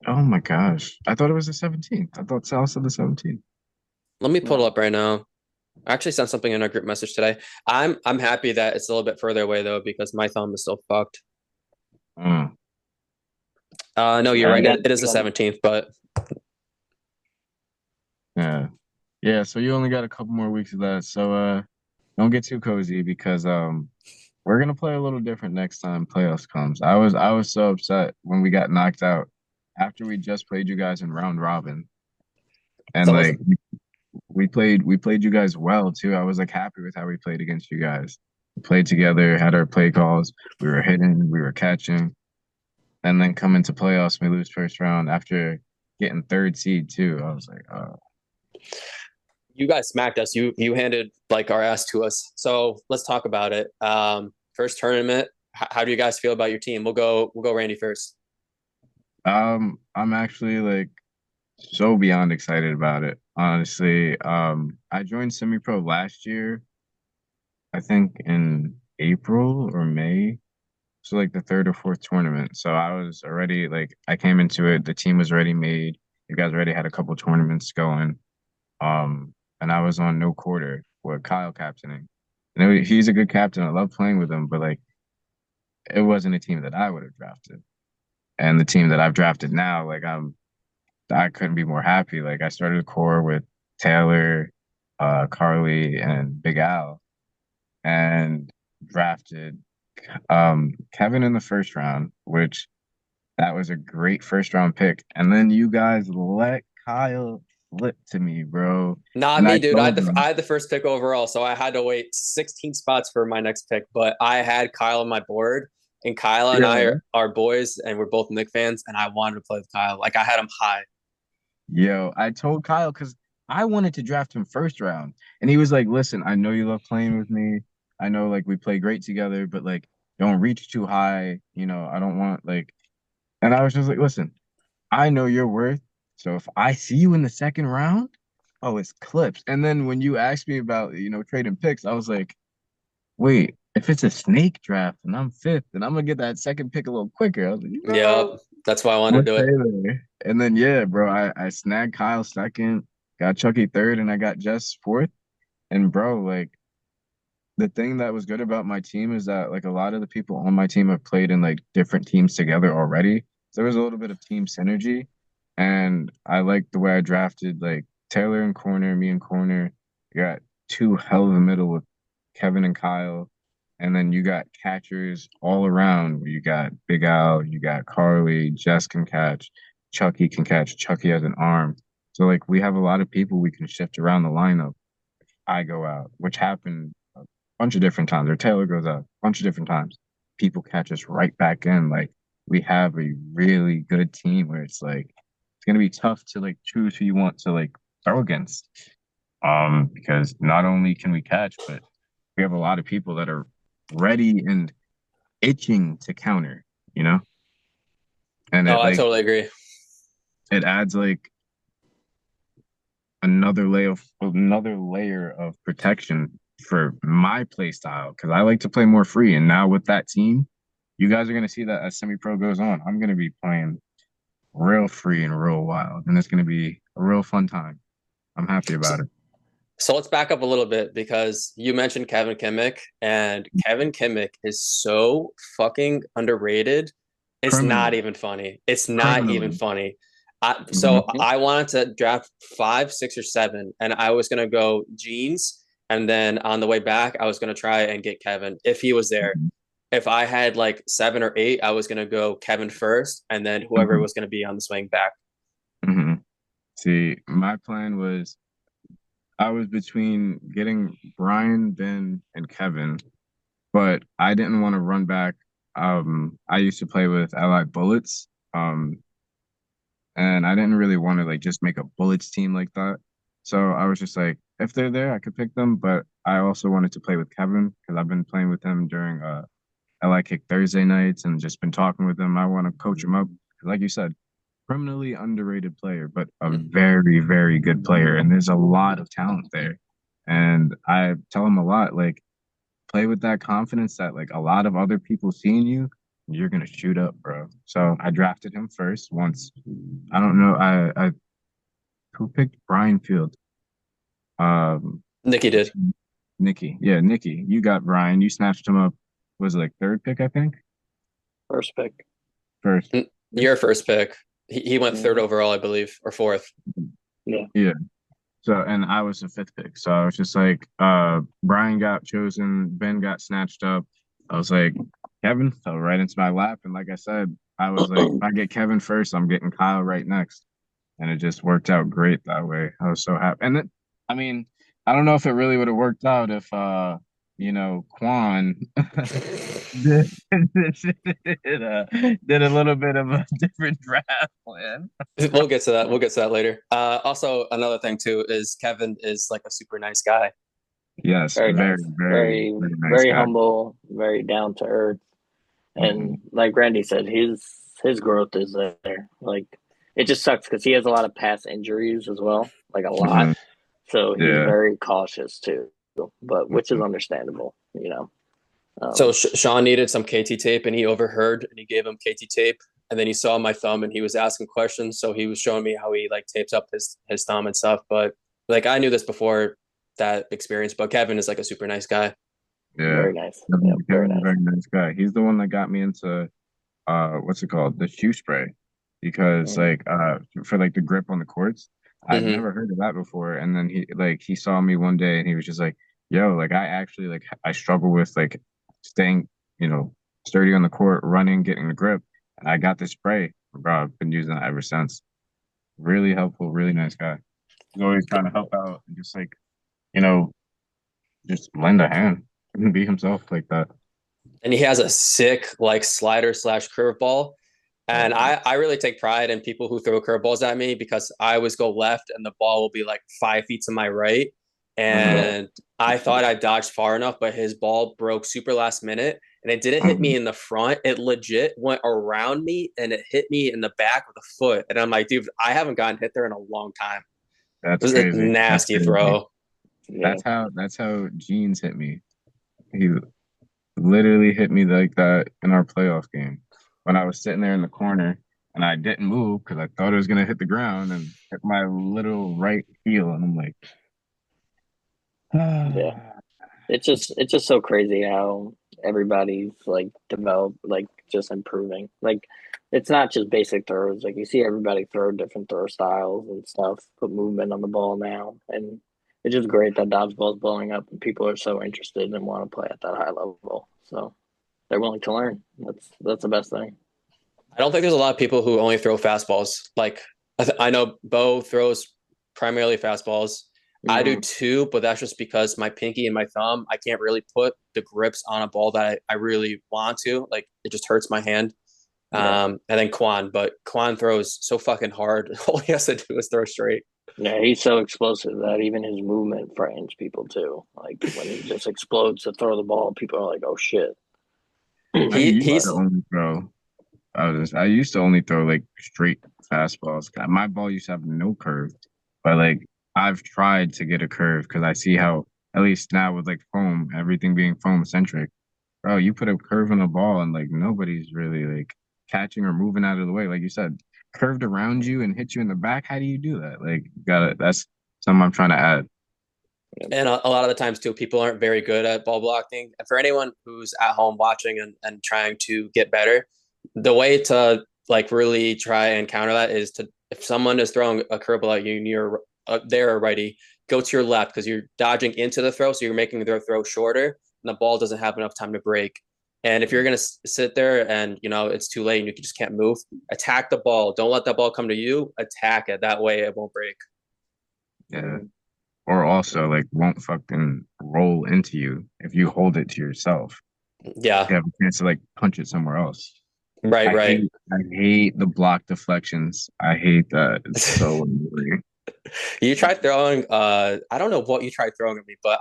Oh my gosh. I thought it was the 17th. I thought Sal said the 17th. Let me pull it up right now. I actually sent something in our group message today. I'm happy that it's a little bit further away though, because my thumb is still fucked. No, you're right. It is the 17th, but yeah. So you only got a couple more weeks of that. So don't get too cozy because we're gonna play a little different next time playoffs comes. I was so upset when we got knocked out after we just played you guys in round robin, and like we played you guys well too. I was like happy with how we played against you guys. We played together, had our play calls. We were hitting, we were catching, and then come into playoffs, we lose first round after getting third seed too. I was like, oh. You guys smacked us. You handed like our ass to us. So let's talk about it. First tournament. How do you guys feel about your team? We'll go Randy first. I'm actually like so beyond excited about it. Honestly, I joined semi-pro last year, I think in April or May. So like the third or fourth tournament. So I was already like I came into it, the team was already made. You guys already had a couple tournaments going. And I was on no quarter with Kyle captaining. And he's a good captain. I love playing with him, but like it wasn't a team that I would have drafted. And the team that I've drafted now, like I couldn't be more happy. Like I started a core with Taylor, Carly, and Big Al, and drafted Kevin in the first round, which that was a great first round pick. And then you guys let Kyle flip to me, bro. Not me, dude. I had the first pick overall, so I had to wait 16 spots for my next pick. But I had Kyle on my board, and Kyle and I are boys, and we're both Knick fans, and I wanted to play with Kyle. Like I had him high. Yo, I told Kyle because I wanted to draft him first round, and he was like, "Listen, I know you love playing with me. I know like we play great together, but like don't reach too high. You know, I don't want like." And I was just like, "Listen, I know your worth. So if I see you in the second round, oh, it's clips." And then when you asked me about, trading picks, I was like, wait, if it's a snake draft and I'm fifth, then I'm gonna get that second pick a little quicker. I was like, yeah, that's why I wanted to do it. And then yeah, bro, I snagged Kyle second, got Chucky third, and I got Jess fourth. And bro, like the thing that was good about my team is that like a lot of the people on my team have played in like different teams together already. So there was a little bit of team synergy. And I like the way I drafted like Taylor in corner, me in corner. You got two hell of a middle with Kevin and Kyle. And then you got catchers all around. You got Big Al, you got Carly, Jess can catch, Chucky can catch. Chucky has an arm. So like we have a lot of people we can shift around the lineup. I go out, which happened a bunch of different times. Or Taylor goes out a bunch of different times. People catch us right back in. Like we have a really good team where it's like it's gonna be tough to like choose who you want to like throw against. Because not only can we catch, but we have a lot of people that are ready and itching to counter, And I totally agree. It adds like another layer of protection for my play style because I like to play more free. And now with that team, you guys are gonna see that as semi-pro goes on. I'm gonna be playing real free and real wild, and it's going to be a real fun time. I'm happy about it. So let's back up a little bit because you mentioned Kevin Kimmick, and Kevin Kimmick is so fucking underrated. It's not even funny. It's not even funny. So I wanted to draft 5, 6, or 7, and I was going to go Jeans, and then on the way back, I was going to try and get Kevin if he was there. If I had like 7 or 8, I was going to go Kevin first and then whoever was going to be on the swing back. See, my plan was I was between getting Brian, Ben, and Kevin. but I didn't want to run back. I used to play with Allied Bullets, and I didn't really want to like just make a Bullets team like that. So I was just like, if they're there, I could pick them. But I also wanted to play with Kevin because I've been playing with him during LI Kick Thursday nights and just been talking with him. I want to coach him up. Like you said, criminally underrated player, but a very, very good player. And there's a lot of talent there. And I tell him a lot, like, play with that confidence that like a lot of other people seeing you, you're gonna shoot up, bro. So I drafted him first once. I don't know. I who picked Brian Field? Nikki did. Nikki. Yeah, Nikki. You got Brian. You snatched him up. Was it like third pick, I think? First pick. First. Your first pick. He went third overall, I believe, or fourth. Yeah. Yeah. So, and I was the fifth pick. So I was just like, Brian got chosen, Ben got snatched up. I was like, Kevin fell right into my lap. And like I said, I was like, if I get Kevin first, I'm getting Kyle right next. And it just worked out great that way. I was so happy. And then, I mean, I don't know if it really would have worked out if Quan did, did a little bit of a different draft plan. We'll get to that. We'll get to that later. Also, another thing too is Kevin is like a super nice guy. Yes, very nice. Very nice guy. humble, very down to earth, and like Randy said, his growth is there. Like it just sucks because he has a lot of past injuries as well, like a lot. So he's very cautious too, but which is understandable, you know. So Sean needed some KT tape, and he overheard, and he gave him KT tape. And then he saw my thumb, and he was asking questions. So he was showing me how he like tapes up his thumb and stuff. But like I knew this before that experience. But Kevin is like a super nice guy. Yeah, very nice. Yeah, very nice guy. He's the one that got me into what's it called, the shoe spray, because like for like the grip on the courts. I'd never heard of that before. And then he saw me one day and he was just like, yo, like I actually like I struggle with like staying, sturdy on the court, running, getting the grip. And I got this spray. Bro, I've been using it ever since. Really helpful, really nice guy. He's always trying to help out and just like, just lend a hand and be himself like that. And he has a sick like slider / curveball. And I really take pride in people who throw curveballs at me because I always go left and the ball will be like 5 feet to my right. And I thought I dodged far enough, but his ball broke super last minute and it didn't hit me in the front. It legit went around me and it hit me in the back of the foot. And I'm like, dude, I haven't gotten hit there in a long time. That's it was crazy. A nasty throw. That's how Jeans hit me. He literally hit me like that in our playoff game. When I was sitting there in the corner and I didn't move because I thought it was gonna hit the ground and hit my little right heel, and I'm like, yeah, it's just so crazy how everybody's like developed, like just improving. Like it's not just basic throws. Like you see everybody throw different throw styles and stuff, put movement on the ball now, and it's just great that dodgeball is blowing up and people are so interested and want to play at that high level. So they're willing to learn. That's the best thing. I don't think there's a lot of people who only throw fastballs. Like I know Bo throws primarily fastballs. I do too, but that's just because my pinky and my thumb, I can't really put the grips on a ball that I really want to. Like it just hurts my hand. And then Quan throws so fucking hard. All he has to do is throw straight. Yeah, he's so explosive that even his movement frightens people too. Like when he just explodes to throw the ball, people are like, "Oh shit!" He's only throw. I used to only throw like straight fastballs. My ball used to have no curve, but like I've tried to get a curve because I see how at least now with like foam, everything being foam centric, bro. You put a curve on a ball and like nobody's really like catching or moving out of the way. Like you said, curved around you and hit you in the back. How do you do that? Like, that's something I'm trying to add. And a lot of the times too, people aren't very good at ball blocking. And for anyone who's at home watching and trying to get better, the way to like really try and counter that is to, if someone is throwing a curveball at you and you're there already, go to your left because you're dodging into the throw. So you're making their throw shorter and the ball doesn't have enough time to break. And if you're going to sit there and, it's too late and you just can't move, attack the ball. Don't let that ball come to you. Attack it. That way it won't break. Yeah. Or also like won't fucking roll into you if you hold it to yourself. Yeah. you have a chance to like punch it somewhere else. Right, I right. hate I hate the block deflections. I hate that. It's so annoying. You tried throwing I don't know what you tried throwing at me, but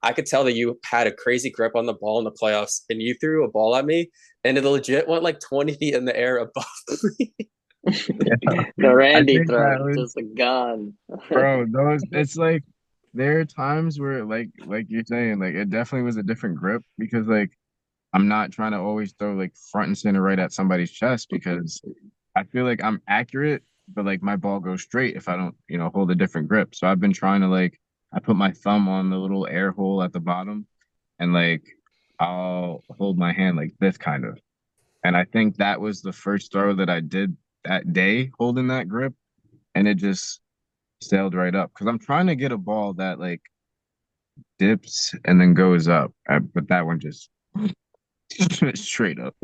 I could tell that you had a crazy grip on the ball in the playoffs and you threw a ball at me and it legit went like 20 feet in the air above me. Yeah. The I Randy think throw, that was just a gun. bro, those it's like there are times where like you're saying, like it definitely was a different grip because like I'm not trying to always throw like front and center right at somebody's chest because I feel like I'm accurate, but like my ball goes straight if I don't, hold a different grip. So I've been trying to like I put my thumb on the little air hole at the bottom and like I'll hold my hand like this kind of. And I think that was the first throw that I did that day holding that grip and it just sailed right up because I'm trying to get a ball that like dips and then goes up, but that one just straight up.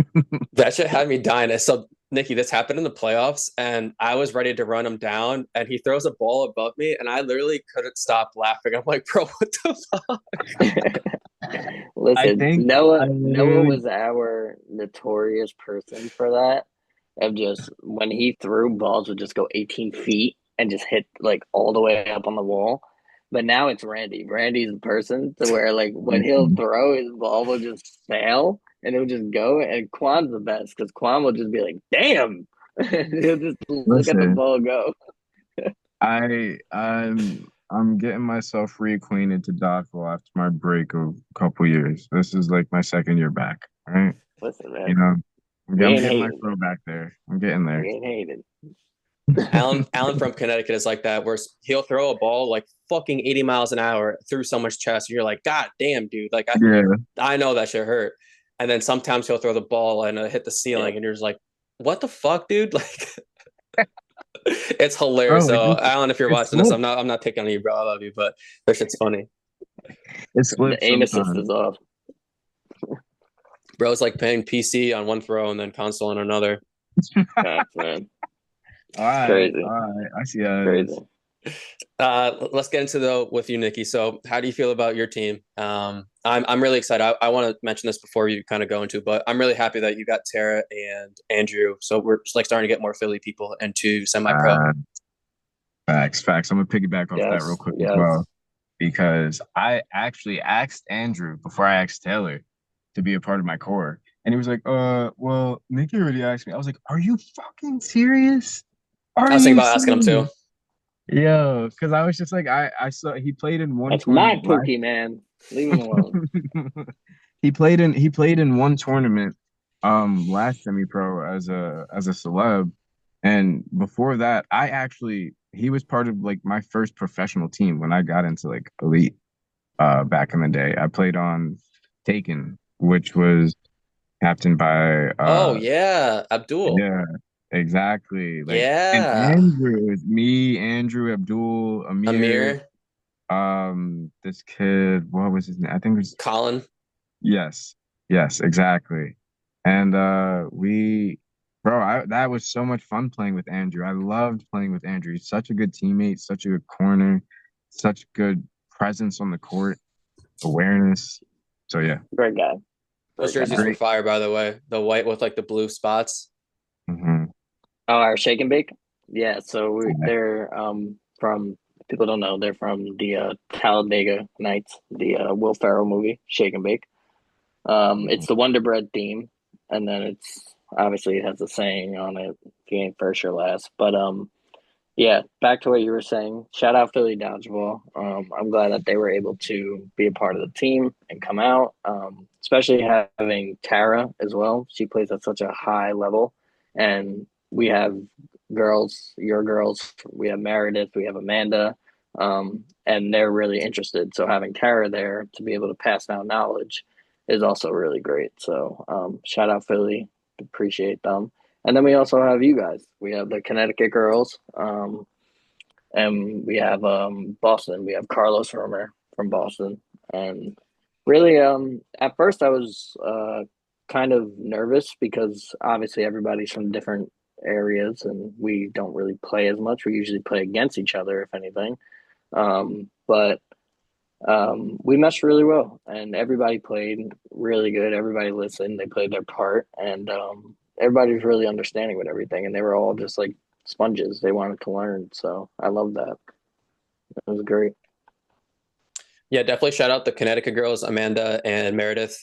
That shit had me dying. So, Nikki, this happened in the playoffs, and I was ready to run him down, and he throws a ball above me, and I literally couldn't stop laughing. I'm like, bro, what the fuck? I Listen, think I Noah literally, was our notorious person for that. Of just when he threw, balls would just go 18 feet and just hit like all the way up on the wall. But now it's Randy. Randy's the person to where like when he'll throw, his ball will just sail and it'll just go. And Quan's the best because Quan will just be like, "Damn!" He'll just look at the listen, ball go. I'm getting myself reacquainted to dodgeball after my break of a couple years. This is like my second year back. All right. Listen, You man, know, we I'm ain't getting my hating. throw back there. I'm getting We there. ain't hating. Alan from Connecticut is like that, where he'll throw a ball like fucking 80 miles an hour through someone's chest. And you're like, God damn, dude. Like, Yeah. I know that shit hurt. And then sometimes he'll throw the ball and hit the Yeah. ceiling, and you're just like, what the fuck, dude? Like, it's hilarious. Bro, So, Alan, if you're it watching this, slips. I'm not picking on you, bro. I love you, but that shit's funny. It The slips aim assist sometimes. is off. Bro, it's like playing PC on one throw and then console on another. Facts, man. All It's right, crazy. all right. I see how it Crazy. is. Let's get into with you, Nikki. So, how do you feel about your team? I'm really excited. I want to mention this before you kind of go into, but I'm really happy that you got Tara and Andrew. So we're just like starting to get more Philly people into semi-pro. Uh, facts. I'm gonna piggyback off that real Yes, quick as yes. well because I actually asked Andrew before I asked Taylor to be a part of my core, and he was like, well, Nikki already asked me." I was like, "Are you fucking serious? Are I was thinking you about asking them too. serious?" Yo, because I was just like, I saw he played in one That's my tournament last. Pookie, man. Leave him alone. He played in one tournament last semi-pro as a celeb, and before that he was part of like my first professional team when I got into like elite back in the day. I played on Taken, which was captained by Oh yeah, Abdul. yeah, exactly, like, and Yeah, Andrew, me, Andrew, Abdul, Amir, Amir, this kid, what was his name? I think it was. Colin. Yes. Yes, exactly. And that was so much fun playing with Andrew. I loved playing with Andrew. He's such a good teammate, such a good corner, such good presence on the court, awareness. So yeah, Great guy. Those Great jerseys guy. were great. fire, by the way. The white with like the blue spots. Hmm. Oh, our shake and bake? Yeah, so they're from people don't know, they're from the Talladega Nights, the Will Ferrell movie, Shake and Bake. It's the Wonder Bread theme, and then it's obviously it has a saying on it, if you ain't first or last. But yeah, back to what you were saying. Shout out Philly Dodgeball. I'm glad that they were able to be a part of the team and come out. Especially having Tara as well. She plays at such a high level, and we have girls, your girls. We have Meredith. We have Amanda, and they're really interested. So having Tara there to be able to pass down knowledge is also really great. So shout out Philly. Appreciate them. And then we also have you guys. We have the Connecticut girls, and we have Boston. We have Carlos Romer from Boston. And really, at first I was kind of nervous because obviously everybody's from different areas and we don't really play as much. We usually play against each other, if anything. But We meshed really well, and everybody played really good. Everybody listened. They played their part, and everybody was really understanding with everything. And they were all just like sponges. They wanted to learn, so I love that. It was great. Yeah, definitely shout out the Connecticut girls, Amanda and Meredith.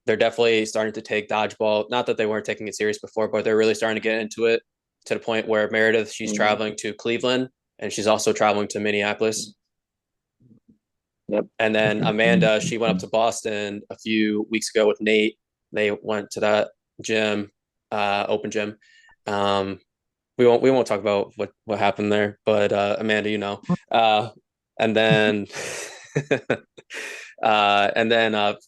They're definitely starting to take dodgeball. Not that they weren't taking it serious before, but they're really starting to get into it to the point where Meredith, she's traveling to Cleveland and she's also traveling to Minneapolis. Yep. And then Amanda, she went up to Boston a few weeks ago with Nate. They went to that gym, open gym. We won't talk about what happened there, but Amanda, you know. And then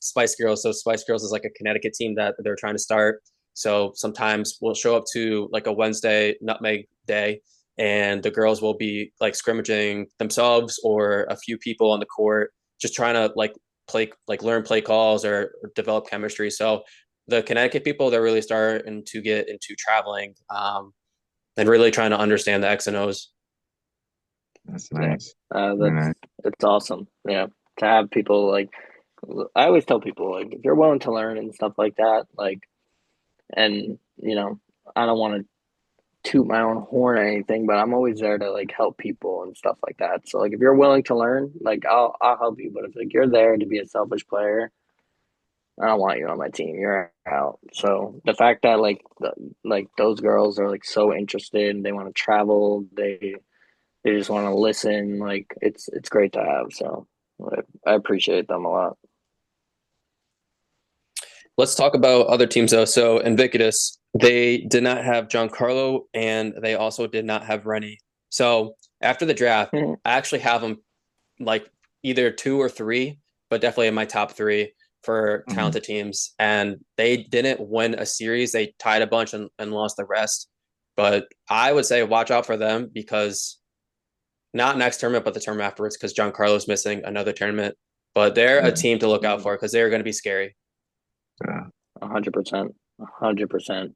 Spice Girls. So Spice Girls is like a Connecticut team that they're trying to start. So sometimes we'll show up to like a Wednesday nutmeg day, and the girls will be like scrimmaging themselves or a few people on the court, just trying to like learn play calls or develop chemistry. So the Connecticut people, they're really starting to get into traveling and really trying to understand the X and O's. That's nice. It's awesome. Yeah, to have people like I always tell people like if you're willing to learn and stuff like that, like, and I don't want to toot my own horn or anything, but I'm always there to like help people and stuff like that. So like if you're willing to learn, like I'll help you. But if like you're there to be a selfish player, I don't want you on my team. You're out. So the fact that like those girls are like so interested, they want to travel, they just want to listen. Like it's great to have. So I appreciate them a lot. Let's talk about other teams though. So Invictus, they did not have Giancarlo and they also did not have Rennie. So after the draft, I actually have them like either 2 or 3, but definitely in my top 3 for talented teams. And they didn't win a series. They tied a bunch and lost the rest. But I would say watch out for them because not next tournament, but the tournament afterwards, because Giancarlo's missing another tournament. But they're a team to look out for because they're going to be scary. Yeah. 100%. 100%.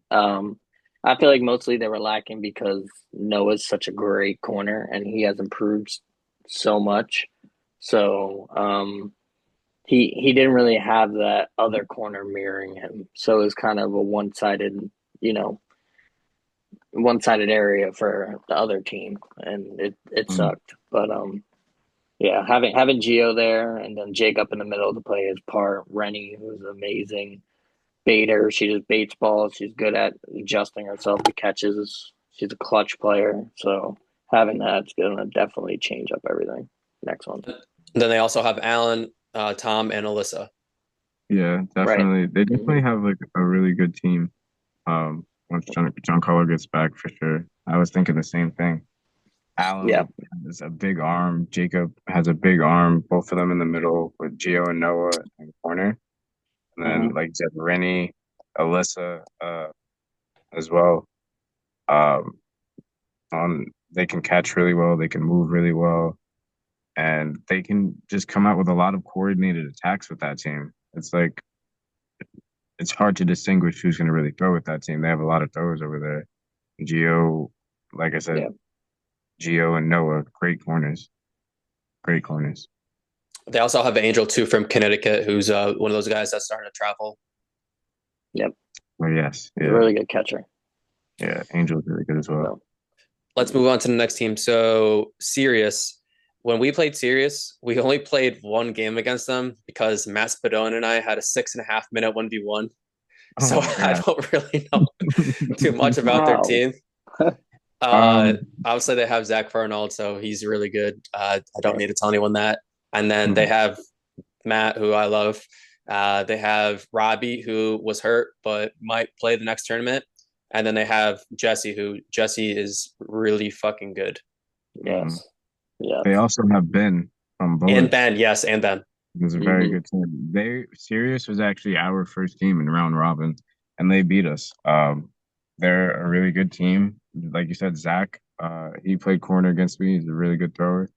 I feel like mostly they were lacking because Noah's such a great corner and he has improved so much. So he didn't really have that other corner mirroring him. So it was kind of a one-sided area for the other team, and it sucked. But yeah, having Gio there and then Jake up in the middle to play his part. Rennie, who's amazing baiter, she just baits balls. She's good at adjusting herself to catches. She's a clutch player, so having that's gonna definitely change up everything. Next one. Then they also have Alan, Tom, and Alyssa. Yeah, definitely. Right. They definitely have like a really good team. Once Giancarlo gets back, for sure. I was thinking the same thing. Alan has a big arm. Jacob has a big arm. Both of them in the middle with Gio and Noah in the corner. And then, like you said, Rennie, Alyssa as well. They can catch really well. They can move really well. And they can just come out with a lot of coordinated attacks with that team. It's like it's hard to distinguish who's going to really throw with that team. They have a lot of throwers over there. Gio, like I said, Gio and Noah, great corners. Great corners. They also have Angel, too, from Connecticut, who's one of those guys that's starting to travel. Yep. Oh, yes. Yeah. He's a really good catcher. Yeah, Angel's really good as well. So, let's move on to the next team. So, Sirius. When we played Sirius, we only played one game against them because Matt Spadone and I had a 6.5-minute 1v1. So I don't really know too much about their team. Obviously, they have Zach Farnold, so he's really good. I don't need to tell anyone that. And then they have Matt, who I love. They have Robbie, who was hurt but might play the next tournament. And then they have Jesse, Jesse is really fucking good. Yes. Yeah. They also have Ben from Bullets. And Ben, yes, and Ben. It was a very good team. Sirius was actually our first team in round robin, and they beat us. They're a really good team. Like you said, Zach, he played corner against me. He's a really good thrower.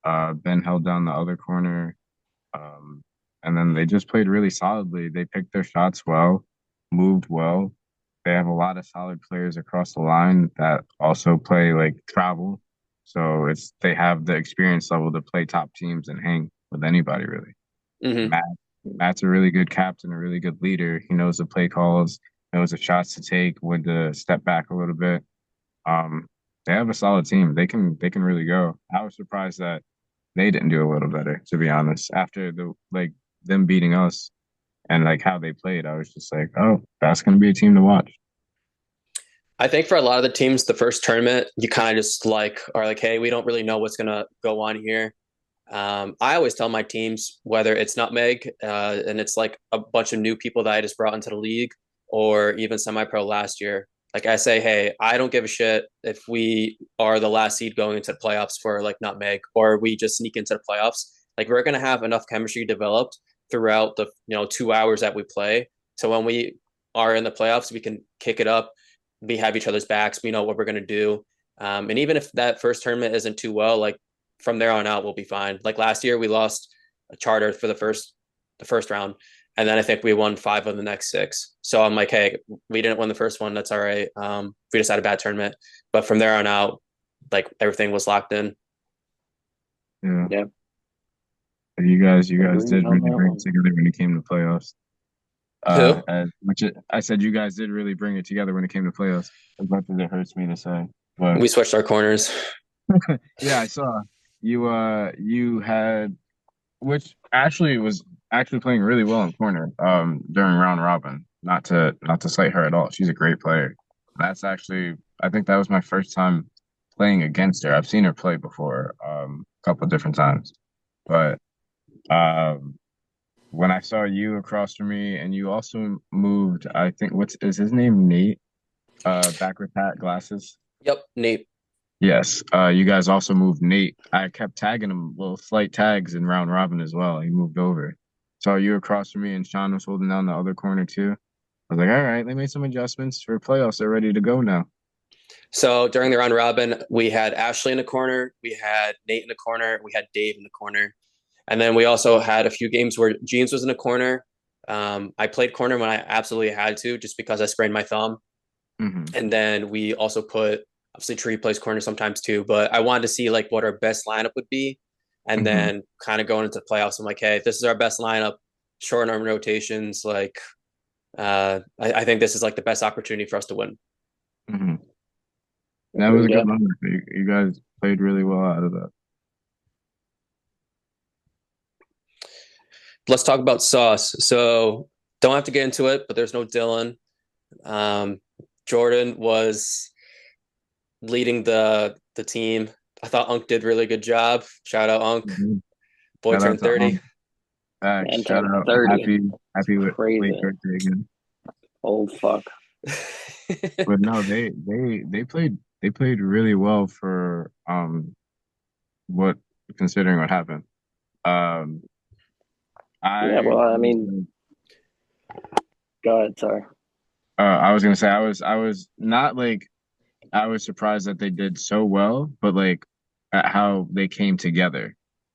Ben held down the other corner. And then they just played really solidly. They picked their shots well, moved well. They have a lot of solid players across the line that also play like travel. So they have the experience level to play top teams and hang. with anybody really. Hmm. Matt's a really good captain, a really good leader. He knows the play calls, knows the shots to take, when to step back a little bit. Um, they have a solid team. They can really go. I was surprised that they didn't do a little better, to be honest. After them beating us and like how they played, I was just like, oh, that's gonna be a team to watch. I think for a lot of the teams, the first tournament, you kind of just like are like, hey, we don't really know what's gonna go on here. I always tell my teams whether it's Nutmeg and it's like a bunch of new people that I just brought into the league, or even semi-pro last year. Like I say, hey, I don't give a shit if we are the last seed going into the playoffs for like Nutmeg, or we just sneak into the playoffs. Like we're gonna have enough chemistry developed throughout the 2 hours that we play. So when we are in the playoffs, we can kick it up. We have each other's backs. We know what we're gonna do. And even if that first tournament isn't too well, like from there on out, we'll be fine. Like last year, we lost a charter for the first round, and then I think we won 5 of the next 6. So I'm like, hey, we didn't win the first one. That's all right. We just had a bad tournament, but from there on out, like everything was locked in. Yeah. Yeah. You guys did really bring it together when it came to playoffs. Who? I said you guys did really bring it together when it came to playoffs. As much as it hurts me to say, but We switched our corners. yeah, I saw you had, which Ashley was actually playing really well in corner during round robin. Not to slight her at all. She's a great player. That's actually, I think that was my first time playing against her. I've seen her play before a couple of different times. But um when I saw you across from me and you also moved, I think, what's is his name, Nate? Backward hat glasses. Yep, Nate. Yes. You guys also moved Nate. I kept tagging him little slight tags in round robin as well. He moved over. Saw you across from me and Sean was holding down the other corner too. I was like, all right, they made some adjustments for playoffs. They're ready to go now. So during the round robin, we had Ashley in the corner, we had Nate in the corner, we had Dave in the corner, and then we also had a few games where Jeans was in the corner. I played corner when I absolutely had to, just because I sprained my thumb. Hmm. And then we also put obviously Tree plays corner sometimes too, but I wanted to see like what our best lineup would be, and Hmm. then kind of going into the playoffs, I'm like, hey, this is our best lineup, short arm rotations. Like, I think this is like the best opportunity for us to win. Hmm. That was a Yeah. good moment. You guys played really well out of that. Let's talk about Sauce. So don't have to get into it, but there's no Dylan. Um, Jordan was leading the team. I thought Unk did really good job. Shout out Unk. Mhm. Boy Shout out turned to 30. Facts. And Shout out. 30. Happy with Crazy. late birthday again. Old fuck. But no, they played really well for what considering what happened. Um Yeah, I well, I mean, go ahead, sorry. I was gonna say I was not like I was surprised that they did so well, but like at how they came together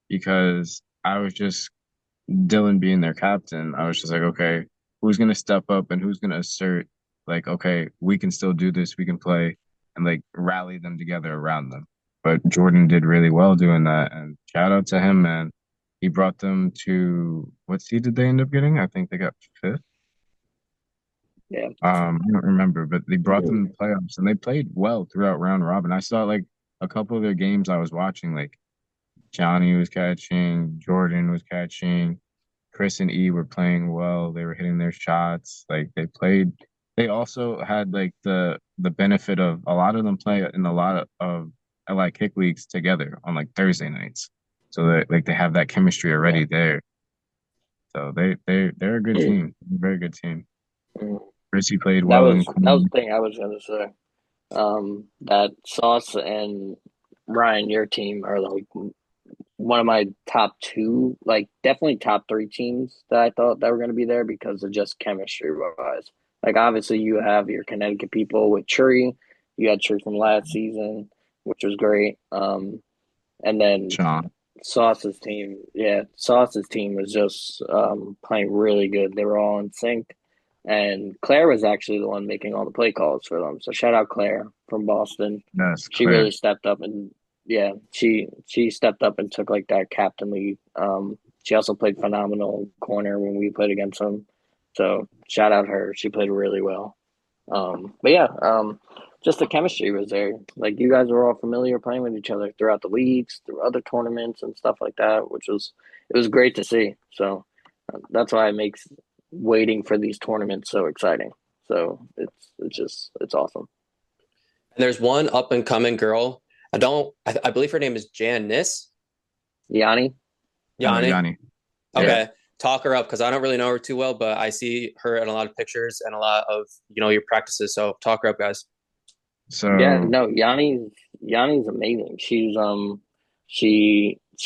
because I was just Dylan being their captain, I was just like, okay, who's gonna step up and who's gonna assert, like, okay, we can still do this, we can play, and like rally them together around them. But Jordan did really well doing that, and shout out to him, man. He brought them to what seed did they end up getting? I think they got fifth. Yeah. I don't remember, but they brought them to playoffs, and they played well throughout round robin. I saw like a couple of their games I was watching, like Johnny was catching, Jordan was catching. Chris and E were playing well. They were hitting their shots. Like they played. They also had like the benefit of a lot of them play in a lot of LI kick leagues together on like Thursday nights. So that like they have that chemistry already there. So they're a good team, very good team. Mm. Chrissy played That well in was Queen. the thing I was gonna say. That Sauce and Ryan, your team, are like one of my top two, like definitely top three teams that I thought that were gonna be there because of just chemistry wise. Like obviously you have your Connecticut people with Tree. You had Tree from last season, which was great. And then Sean. Sauce's team was just playing really good. They were all in sync. And Claire was actually the one making all the play calls for them. So shout out Claire from Boston. Yes, She Claire. really stepped up and yeah, she stepped up and took like that captain lead. She also played phenomenal corner when we played against them. So shout out her. She played really well. But yeah, just the chemistry was there. Like you guys were all familiar playing with each other throughout the leagues, through other tournaments and stuff like that, which was it was great to see. So that's why it makes waiting for these tournaments so exciting. So it's awesome. And there's one up and coming girl. I believe her name is Janice. Yanni. Yanni. Yanni. Okay. Yeah. Talk her up because I don't really know her too well, but I see her in a lot of pictures and a lot of, your practices. So talk her up, guys. So Yeah, no, Yanni's amazing. She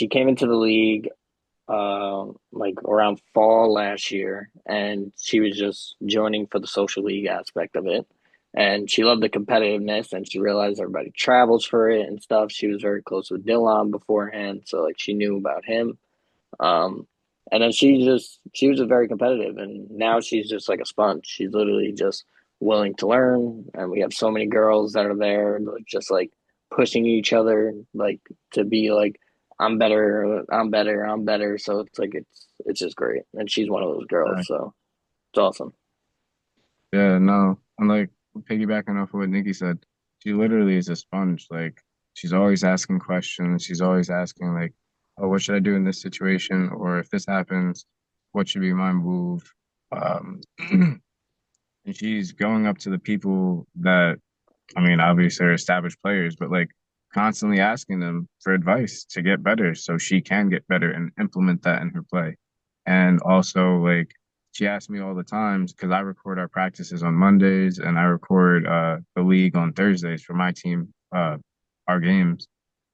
came into the league like around fall last year, and she was just joining for the social league aspect of it. And she loved the competitiveness, and she realized everybody travels for it and stuff. She was very close with Dylan beforehand, so like she knew about him. Um, and then she was just very competitive, and now she's just like a sponge. She's literally just willing to learn, and we have so many girls that are there, like, just like pushing each other, like to be like, I'm better, I'm better, I'm better. So it's like it's just great, and she's one of those girls, so it's awesome. yeah, no, I'm like piggybacking off of what Nikki said. She literally is a sponge. Like she's always asking questions. She's always asking like, "Oh, what should I do in this situation?" Or if this happens, what should be my move? Um, and she's going up to the people that, I mean, obviously are established players, but like constantly asking them for advice to get better so she can get better and implement that in her play. And also, like, she asks me all the times because I record our practices on Mondays and I record the league on Thursdays for my team, our games.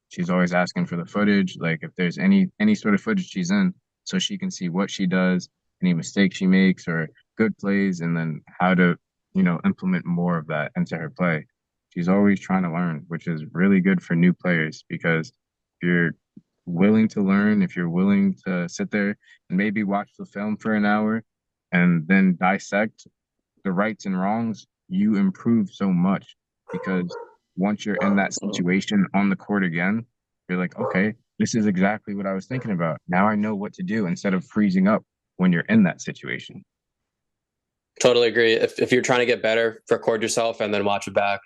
She's always asking for the footage, like if there's any sort of footage she's in, so she can see what she does, any mistakes she makes, or good plays, and then how to, implement more of that into her play. She's always trying to learn, which is really good for new players because if you're willing to learn, if you're willing to sit there and maybe watch the film for an hour and then dissect the rights and wrongs, you improve so much because once you're in that situation on the court again, you're like, okay, this is exactly what I was thinking about. Now I know what to do instead of freezing up when you're in that situation. Totally agree. If you're trying to get better, record yourself and then watch it back.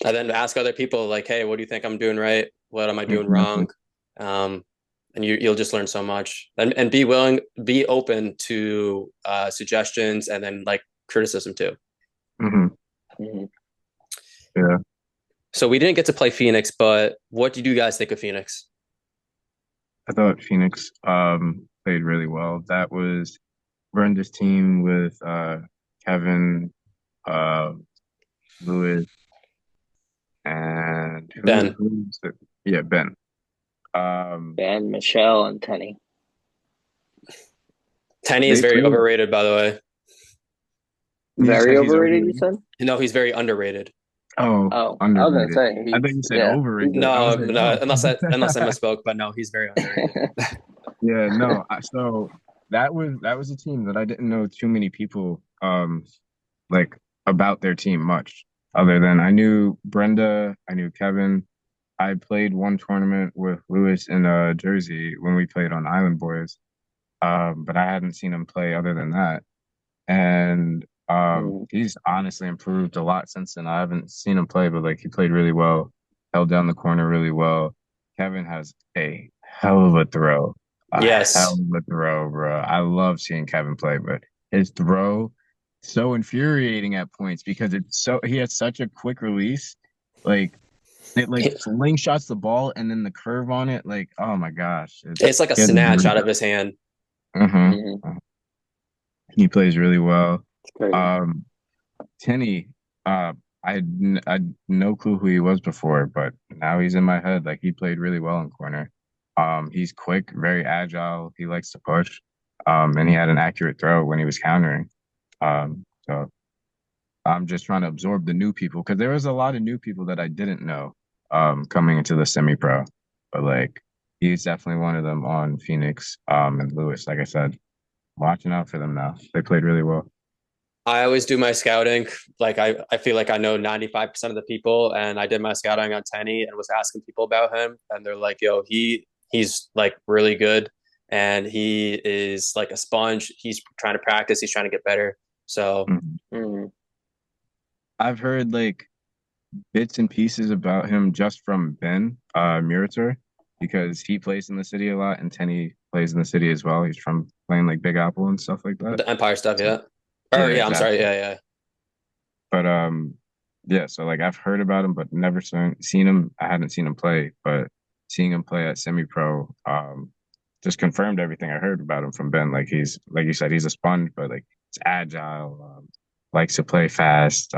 And then ask other people like, hey, what do you think I'm doing right? What am I doing wrong? And you'll just learn so much. And be open to suggestions and then like criticism too. Yeah. So we didn't get to play Phoenix, but what did you guys think of Phoenix? I thought Phoenix played really well. That was Brenda's team with Kevin, Lewis, and Ben. Yeah, Ben. Ben, Michelle, and Tenny. Tenny is very overrated, by the way. Very overrated, you said? No, he's very underrated. Oh, underrated. I was gonna say. I think you said overrated. No, unless I misspoke, but no, he's very underrated. Yeah, no. So that was a team that I didn't know too many people like about their team much, other than I knew Brenda, I knew Kevin. I played one tournament with Lewis in Jersey when we played on Island Boys, but I hadn't seen him play other than that. And he's honestly improved a lot since then. I haven't seen him play, but like he played really well, held down the corner really well. Kevin has a hell of a throw. Yes. Hell of a throw, bro. I love seeing Kevin play, but his throw so infuriating at points because he has such a quick release. Like it slingshots the ball and then the curve on it, like, oh my gosh. It's like a snatch out of his hand. He plays really well. Tenny, I had no clue who he was before, but now he's in my head. Like he played really well in corner. He's quick, very agile. He likes to push. And he had an accurate throw when he was countering. So I'm just trying to absorb the new people because there was a lot of new people that I didn't know coming into the semi-pro. But like he's definitely one of them on Phoenix and Lewis. Like I said, watching out for them now. They played really well. I always do my scouting. Like I feel like I know 95% of the people, and I did my scouting on Tenny and was asking people about him, and they're like, "Yo, he's like really good, and he is like a sponge. He's trying to practice. He's trying to get better." So Mm. I've heard like bits and pieces about him just from Ben Muritor because he plays in the city a lot and Tenny plays in the city as well. He's from playing like Big Apple and stuff like that. the Empire stuff, So, yeah. Or yeah, yeah, I'm sorry, exactly. yeah. But yeah, so like I've heard about him but never seen him. I hadn't seen him play, but seeing him play at semi pro just confirmed everything I heard about him from Ben. Like he's like you said, he's a sponge, but like he's agile, likes to play fast.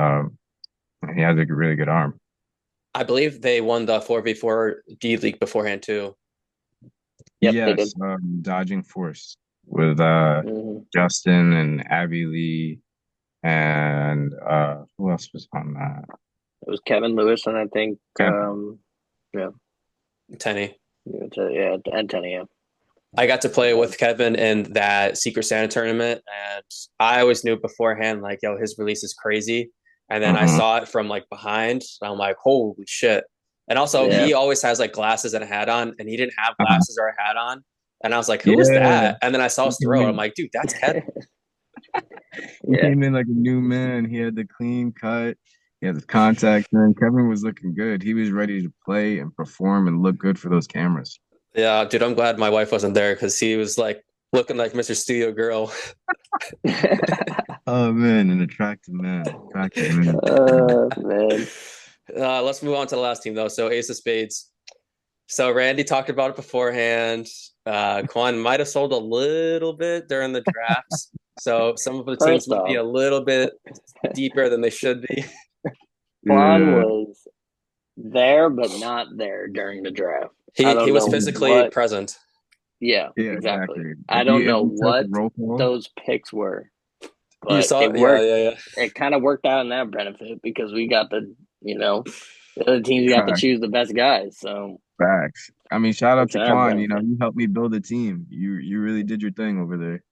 He has a really good arm. I believe they won the 4v4 D League beforehand too. Yep, they did. Yes, Dodging Force with Mhm. Justin and Abby Lee and who else was on that? It was Kevin Lewis, and I think Kevin. yeah, Tenny. yeah, and Tenny. Yeah. I got to play with Kevin in that Secret Santa tournament, and I always knew beforehand, like, yo, his release is crazy. And then I Mm-hmm. saw it from like behind, and I'm like, holy shit. And also, Yeah. he always has like glasses and a hat on, and he didn't have Uh-huh. glasses or a hat on. And I was like, who is Yeah, that? And then I saw his he throat. came I'm like, dude, that's Kevin. he Yeah. came in like a new man. He had the clean cut. He had the contacts, and Kevin was looking good. He was ready to play and perform and look good for those cameras. Yeah, dude, I'm glad my wife wasn't there because he was like looking like Mr. Studio Girl. Oh man, an attractive man. Attractive man. Man. Let's move on to the last team though. So Ace of Spades. So Randy talked about it beforehand. Quan might have sold a little bit during the drafts. So some of the teams First might be a off, little bit deeper than they should be. Quan Yeah, was there but not there during the draft. I He don't was know physically what. present. Yeah, yeah, exactly. exactly. I If you don't if know you took what roll call, those picks were, You but saw it it? Yeah, worked. yeah. It kind of worked out in that benefit because we got the other teams got to choose the best guys. So facts. I mean, shout out it's to in our Quan. You know, benefit. you helped me build a team. You really did your thing over there.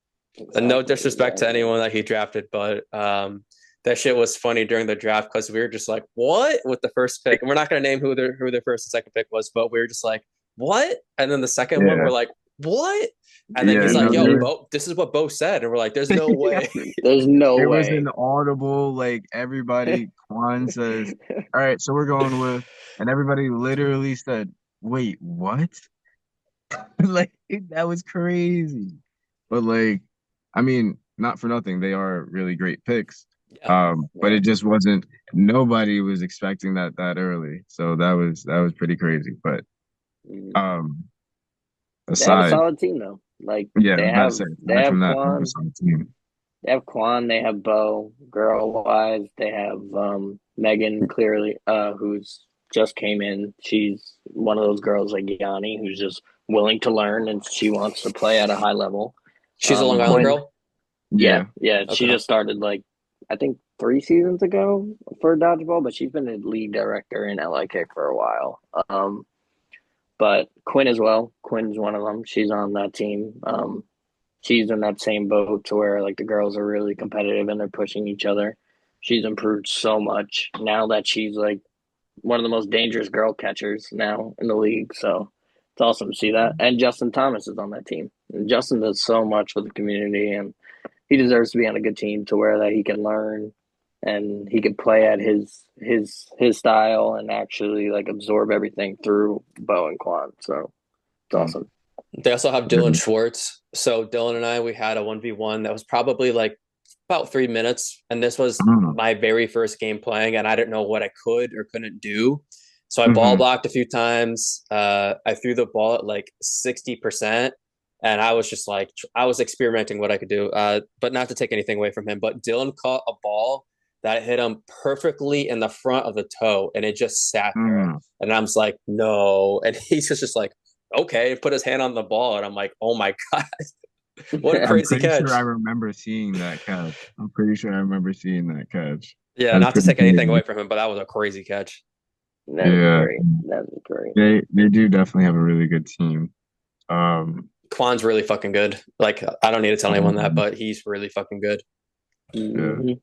And no Exactly, disrespect to anyone that he drafted, but that shit was funny during the draft because we were just like, "What?" with the first pick, and we're not gonna name who their first and second pick was, but we were just like, "What?" And then the second one, Yeah, we're like, "What?" And then yeah. he's like, No, "Yo, exactly. Bo, this is what Bo said," and we're like, "There's no way." There's no it was an way. audible like everybody. Quan says, "All right, so we're going with," and everybody literally said, "Wait, what?" Like that was crazy. But like, I mean, not for nothing, they are really great picks. Yeah, But Yeah. it just wasn't. Nobody was expecting that early, so that was pretty crazy. But Mm. um, They have a aside, solid team though. Like yeah, I was about to say, they aside have from that, they have a Quan, solid team. they have Bo, girl wise, they have Megan clearly, who's just came in. She's one of those girls like Yanni who's just willing to learn and she wants to play at a high level. she's a Long Island Mhm. Quinn, girl. yeah, Yeah. yeah. She Okay, just started like I think 3 seasons ago for dodgeball, but she's been a league director in LIK for a while. But Quinn as well. Quinn's one of them. She's on that team. She's in that same boat to where like the girls are really competitive and they're pushing each other. She's improved so much now that she's like one of the most dangerous girl catchers now in the league. So it's awesome to see that. And Justin Thomas is on that team. And Justin does so much for the community and he deserves to be on a good team to where that he can learn and he can play at his style and actually like absorb everything through Bo and Quan. So it's Mm. awesome. they also have Yeah. Dylan Schwartz. So Dylan and I, we had a 1v1 that was probably like about 3 minutes, and this was Mm. my very first game playing, and I didn't know what I could or couldn't do. So I ball Mhm. blocked a few times. I threw the ball at like 60%, and I was just like, I was experimenting what I could do. But not to take anything away from him, but Dylan caught a ball that hit him perfectly in the front of the toe, and it just sat there. Mm. And I'm just like, no. And he's just like, okay, and put his hand on the ball, and I'm like, oh my god, what a I'm crazy pretty sure catch! I remember seeing that catch. I'm pretty sure I remember seeing that catch. Yeah, That's not to pretty take anything crazy. away from him, but that was a crazy catch. That was Yeah, great. That was great. they do definitely have a really good team. Um, Quan's really fucking good. Like, I don't need to tell anyone that, but he's really fucking good. Yeah. Mhm.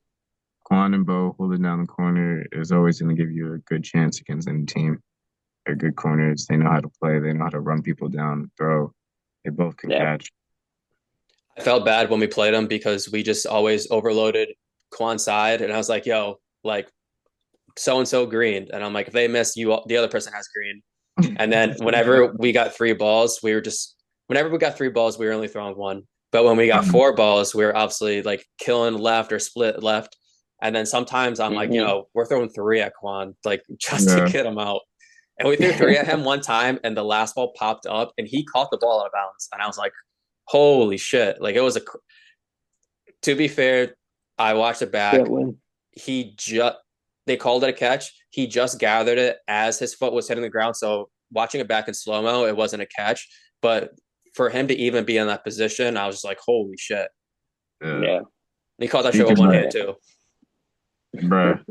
Quan and Bo holding down the corner is always going to give you a good chance against any team. They're good corners. They know how to play. They know how to run people down, throw. They both can Yeah. catch. I felt bad when we played them because we just always overloaded Quan's side, and I was like, "Yo, like so and so green," and I'm like, "If they miss, you the other person has green." And then whenever we got three balls, we were only throwing one. But when we got four balls, we were obviously like killing left or split left. And then sometimes I'm like, Mhm. we're throwing three at Quan, like just to Yeah. get him out. And we threw three at him one time, and the last ball popped up, and he caught the ball out of bounds. And I was like, holy shit. Like it was to be fair, I watched it back. Can't win. He just, they called it a catch. He just gathered it as his foot was hitting the ground. So watching it back in slow mo, it wasn't a catch. But for him to even be in that position, I was just like, holy shit. Yeah. He caught that shit with one hand too. Bruh.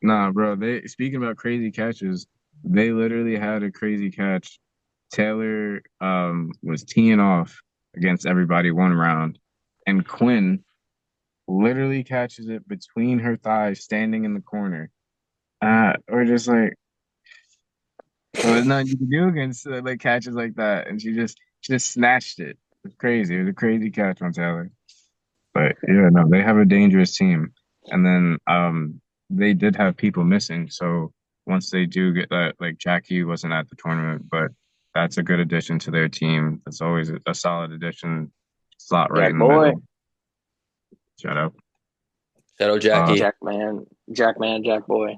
Nah, bro. They speaking about crazy catches, they literally had a crazy catch. Taylor was teeing off against everybody one round, and Quinn literally catches it between her thighs, standing in the corner. We're just like, well, there's nothing you can do against like catches like that, and she just snatched it. It was crazy. It was a crazy catch on Taylor. But yeah, no, they have a dangerous team. And then they did have people missing. So once they do get that, like Jackie wasn't at the tournament, but that's a good addition to their team. That's always a solid addition. Slot right Jack in the boy. middle. Shut up. Shadow Jackie. Jack man, Jack boy.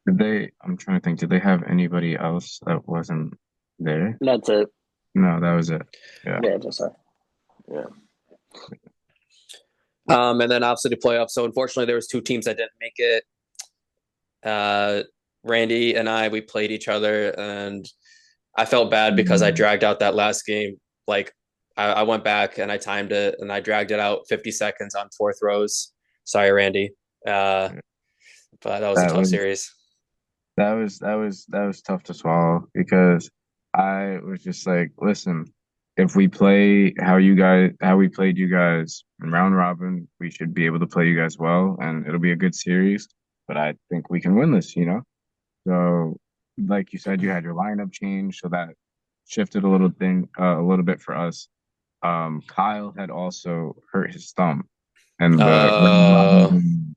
I'm trying to think, did they have anybody else that wasn't there? That's it. No, that was it. Yeah. Yeah, just that. Yeah. And then obviously the playoffs. So unfortunately, there was two teams that didn't make it. Randy and I, we played each other, and I felt bad because I dragged out that last game. Like I went back and I timed it, and I dragged it out 50 seconds on four throws. Sorry, Randy. But that was a tough series. That was tough to swallow because I was just like, listen, if we play how we played you guys in round robin, we should be able to play you guys well, and it'll be a good series. But I think we can win this, you know? So, like you said, you had your lineup change, so that shifted a little bit for us. Kyle had also hurt his thumb and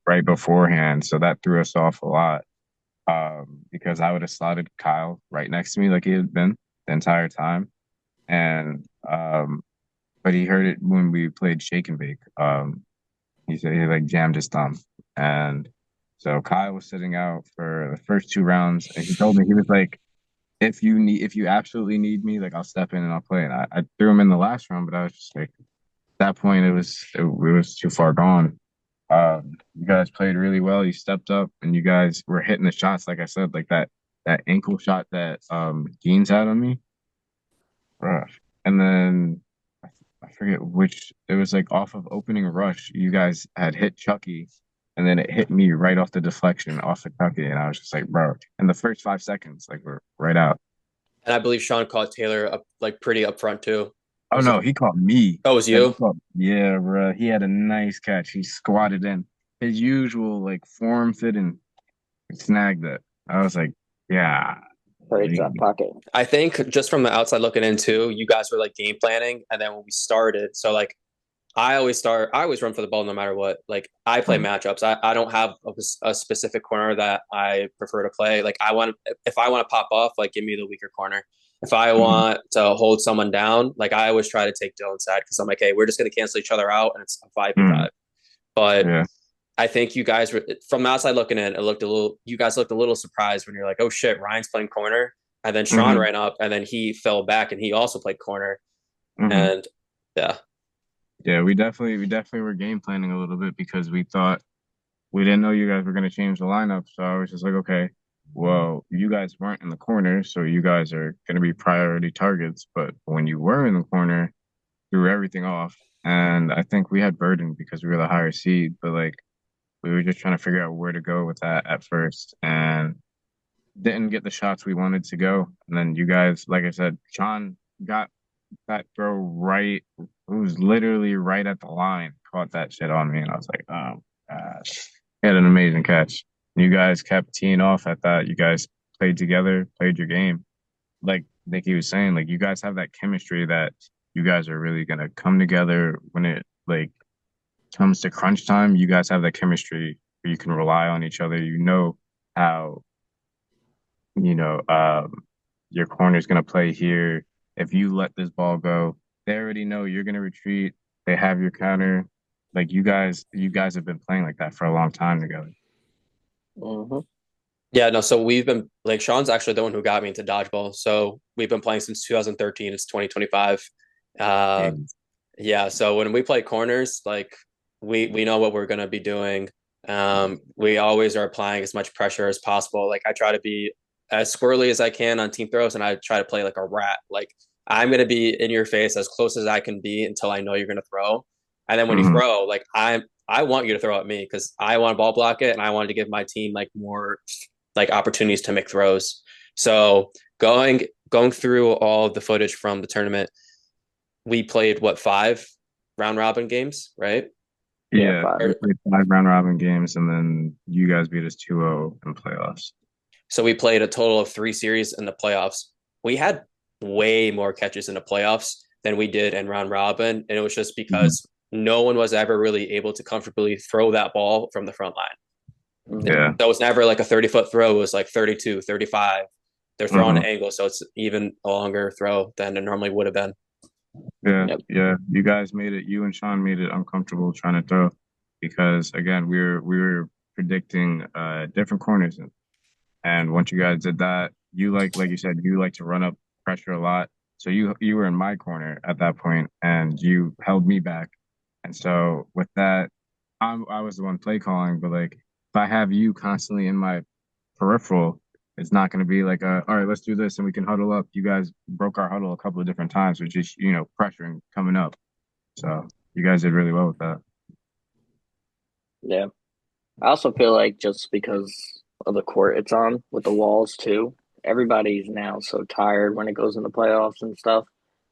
right beforehand, so that threw us off a lot. Because I would have slotted Kyle right next to me like he had been the entire time. And but he heard it when we played Shake and Bake. He said he like jammed his thumb. And so Kyle was sitting out for the first two rounds, and he told me, he was like, if you absolutely need me, like I'll step in and I'll play. And I threw him in the last round, but I was just like, at that point it was too far gone. You guys played really well. You stepped up and you guys were hitting the shots, like I said, like that ankle shot that Dean's had on me. Bruh. And then I forget which, it was like off of opening rush. You guys had hit Chucky, and then it hit me right off the deflection off of Chucky, and I was just like, bro. In the first 5 seconds, like we're right out. And I believe Sean caught Taylor up like pretty up front too. Oh no, he caught me. Oh, it was you? Yeah, bro. He had a nice catch. He squatted in his usual like form fit and snagged it. I was like, yeah. Right in that pocket. I think just from the outside looking in too, you guys were like game planning, and then when we started, so like I always run for the ball no matter what. Like I play matchups. I don't have a specific corner that I prefer to play. Like if I want to pop off, like give me the weaker corner. If I want to hold someone down, like I always try to take Dylan's side because I'm like, hey, we're just going to cancel each other out, and it's a 5v5. But yeah. I think you guys were, from the outside looking in, you guys looked a little surprised when you're like, oh shit, Ryan's playing corner. And then Sean ran up, and then he fell back and he also played corner. And yeah. Yeah, we definitely were game planning a little bit because we didn't know you guys were going to change the lineup. So I was just like, okay, well, you guys weren't in the corner, so you guys are going to be priority targets. But when you were in the corner, threw everything off. And I think we had burden because we were the higher seed, but like we were just trying to figure out where to go with that at first, and didn't get the shots we wanted to go. And then you guys, like I said, Sean got that throw right. It was literally right at the line, caught that shit on me, and I was like, oh gosh, he had an amazing catch. You guys kept teeing off at that. You guys played together, played your game. Like Nikki was saying, like you guys have that chemistry that you guys are really gonna come together when it like comes to crunch time. You guys have that chemistry where you can rely on each other. You know how you know your corner's gonna play here. If you let this ball go, they already know you're gonna retreat. They have your counter. Like you guys have been playing like that for a long time together. Mm-hmm. Yeah, no, so we've been like Sean's actually the one who got me into dodgeball. So we've been playing since 2013. It's 2025. Uh, yeah, so when we play corners, like we know what we're gonna be doing. We always are applying as much pressure as possible. Like I try to be as squirrely as I can on team throws, and I try to play like a rat. Like I'm gonna be in your face as close as I can be until I know you're gonna throw. And then when you throw, like I want you to throw at me because I want to ball block it and I wanted to give my team like more like opportunities to make throws. So going through all of the footage from the tournament, we played what, 5 round robin games, right? Yeah, we played 5 round robin games, and then you guys beat us 2-0 in playoffs. So we played a total of 3 series in the playoffs. We had way more catches in the playoffs than we did in round robin, and it was just because no one was ever really able to comfortably throw that ball from the front line. Yeah. That was never like a 30-foot throw. It was like 32, 35. They're throwing an angle, so it's even a longer throw than it normally would have been. Yeah, yeah. You guys made it. You and Sean made it uncomfortable trying to throw because again, we were predicting different corners, and once you guys did that, you like you said, you like to run up pressure a lot. So you were in my corner at that point, and you held me back. And so with that, I was the one play calling, but like if I have you constantly in my peripheral, it's not going to be like, all right, let's do this and we can huddle up. You guys broke our huddle a couple of different times, which is, pressuring coming up. So you guys did really well with that. Yeah. I also feel like just because of the court it's on with the walls too, everybody's now so tired when it goes into playoffs and stuff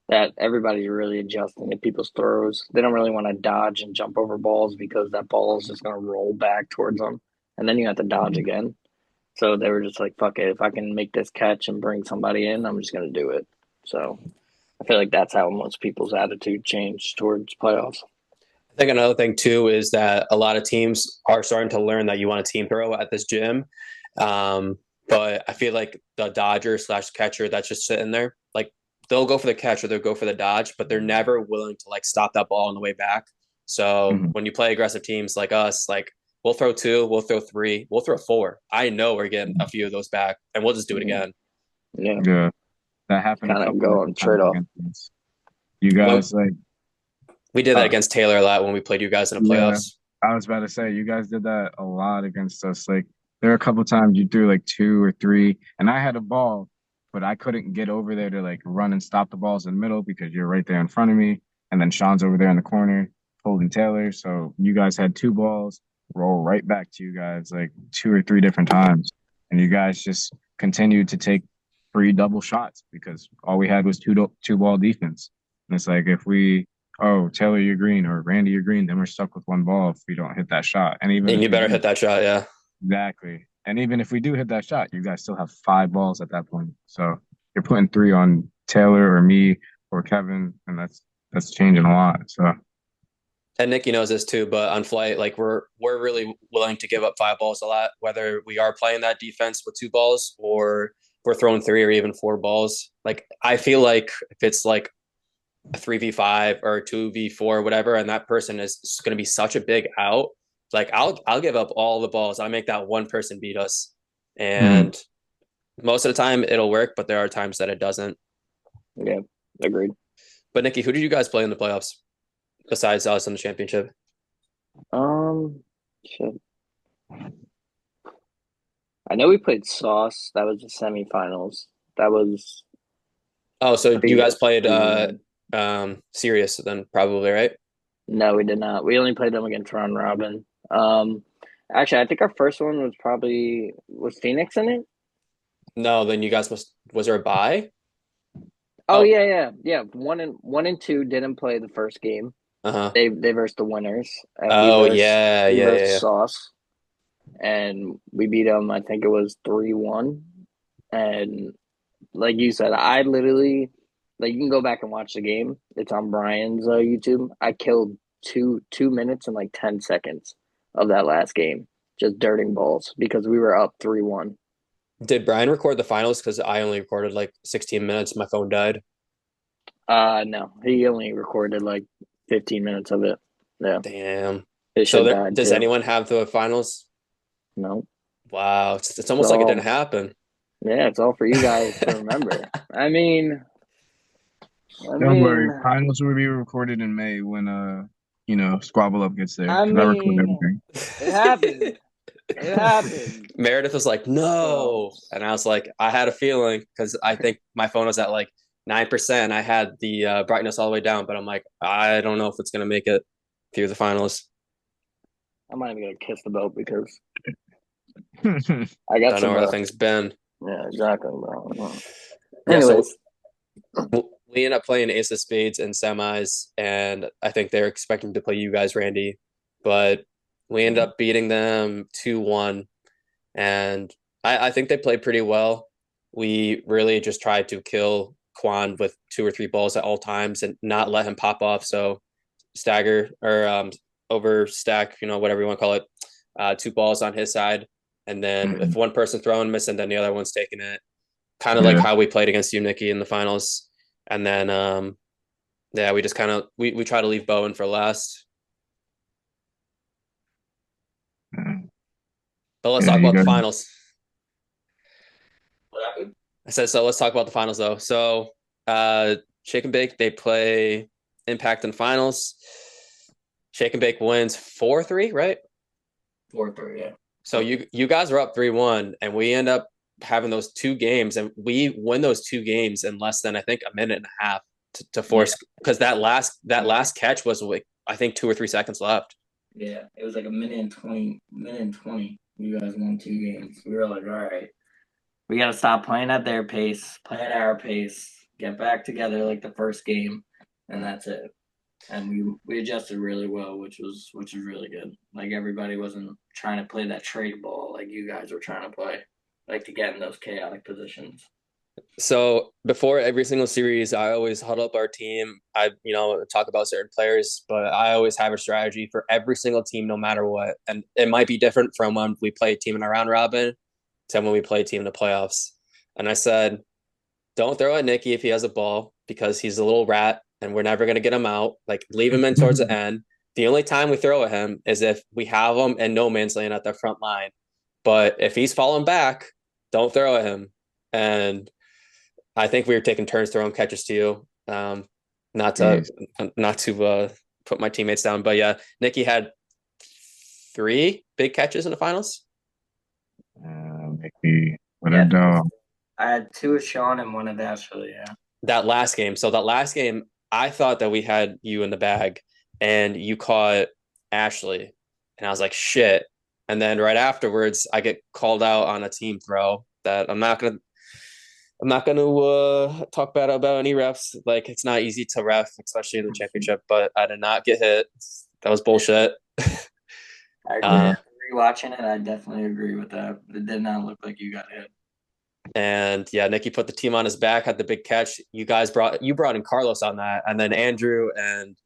that everybody's really adjusting to people's throws. They don't really want to dodge and jump over balls because that ball is just going to roll back towards them. And then you have to dodge again. So they were just like, fuck it. If I can make this catch and bring somebody in, I'm just going to do it. So I feel like that's how most people's attitude changed towards playoffs. I think another thing too is that a lot of teams are starting to learn that you want a team throw at this gym. But I feel like the dodger / catcher that's just sitting there, like they'll go for the catch or they'll go for the dodge, but they're never willing to like stop that ball on the way back. So when you play aggressive teams like us, like we'll throw 2, we'll throw 3, we'll throw 4. I know we're getting a few of those back, and we'll just do it again. Yeah, that happened. Kind of go on trade off. You guys we did that against Taylor a lot when we played you guys in the playoffs. Yeah, I was about to say you guys did that a lot against us. Like there were a couple times you threw like 2 or 3, and I had a ball, but I couldn't get over there to like run and stop the balls in the middle because you're right there in front of me, and then Sean's over there in the corner holding Taylor. So you guys had 2 balls roll right back to you guys like 2 or 3 different times, and you guys just continued to take 3 double shots because all we had was 2 ball defense. And it's like if we Taylor, you're green, or Randy, you're green, then we're stuck with 1 ball if we don't hit that shot. And you better hit that shot, yeah. Exactly. And even if we do hit that shot, you guys still have 5 balls at that point. So you're putting 3 on Taylor or me or Kevin, and that's changing a lot. So. And Nikki knows this too, but on flight, like we're really willing to give up 5 balls a lot, whether we are playing that defense with 2 balls or we're throwing 3 or even 4 balls. Like I feel like if it's like a 3v5 or a 2v4 or whatever, and that person is going to be such a big out, like I'll give up all the balls. I make that one person beat us, and most of the time it'll work, but there are times that it doesn't. Yeah, agreed. But Nikki, who did you guys play in the playoffs besides us in the championship? Shit. I know we played Sauce. That was the semifinals. That was. Oh, so you guys played Sirius then, probably, right? No, we did not. We only played them against round robin. Actually, I think our first one was Phoenix in it? No, then you guys was there a bye? Oh, yeah. 1 and 2 didn't play the first game. They versed the winners, and Oh yeah, we yeah, versed yeah, Sauce, and we beat them. I think it was 3-1, and like you said, I literally like you can go back and watch the game. It's on Brian's YouTube. I killed 2 minutes and like 10 seconds of that last game just dirting balls because we were up 3-1. Did Brian record the finals? Because I only recorded like 16 minutes. My phone died. No, he only recorded like 15 minutes of it. Yeah, Damn. his So shit died does too. anyone have the finals? No. Wow, it's almost like it didn't happen. Yeah, it's all for you guys to remember. I mean, Don't worry, finals will be recorded in May when Squabble Up gets there. I record mean, everything. it happened. It happened. Meredith was like, no. And I was like, I had a feeling because I think my phone was at like 9%. I had the brightness all the way down, but I'm like, I don't know if it's going to make it through the finals. I'm not even going to kiss the boat because I got don't know where the thing's been. Yeah, exactly, bro. Yeah, anyways. So we end up playing Ace of Spades in semis, and I think they're expecting to play you guys, Randy. But we end up beating them 2-1, and I think they played pretty well. We really just tried to kill Quan with 2 or 3 balls at all times and not let him pop off. So stagger or overstack, whatever you want to call it, 2 balls on his side. And then if one person throwing missing, then the other one's taking it. Kind of like how we played against you, Nikki, in the finals. And then, we just kind of we try to leave Bowen for last. But let's talk about the finals. What happened? I said, so let's talk about the finals, though. So Shake and Bake, they play Impact in finals. Shake and Bake wins 4-3, right? 4-3, yeah. So you guys were up 3-1, and we end up having those 2 games, and we win those 2 games in less than, I think, a minute and a half to force, because that last catch was like, I think 2 or 3 seconds left. Yeah, it was like a minute and 20. You guys won 2 games. We were like, all right, we got to stop playing at their pace, play at our pace, get back together like the first game, and that's it. And we adjusted really well, which was really good. Like everybody wasn't trying to play that trade ball like you guys were trying to play, like to get in those chaotic positions. So before every single series, I always huddle up our team. I talk about certain players, but I always have a strategy for every single team, no matter what. And it might be different from when we play a team in a round robin to when we play a team in the playoffs. And I said, don't throw at Nicky if he has a ball because he's a little rat and we're never going to get him out. Like, leave him in towards the end. The only time we throw at him is if we have him in no man's land at the front line. But if he's falling back, don't throw at him. And I think we were taking turns throwing catches to you. Not to put my teammates down, but yeah, Nicky had 3 big catches in the finals. Nicky, what a dog. I had 2 of Sean and 1 of Ashley. Yeah. That last game. So that last game, I thought that we had you in the bag, and you caught Ashley, and I was like, shit. And then right afterwards, I get called out on a team throw that I'm not gonna talk bad about any refs. Like, it's not easy to ref, especially in the championship, but I did not get hit. That was bullshit. I agree. Rewatching it, I definitely agree with that. It did not look like you got hit. And yeah, Nicky put the team on his back, had the big catch. You brought in Carlos on that, and then Andrew and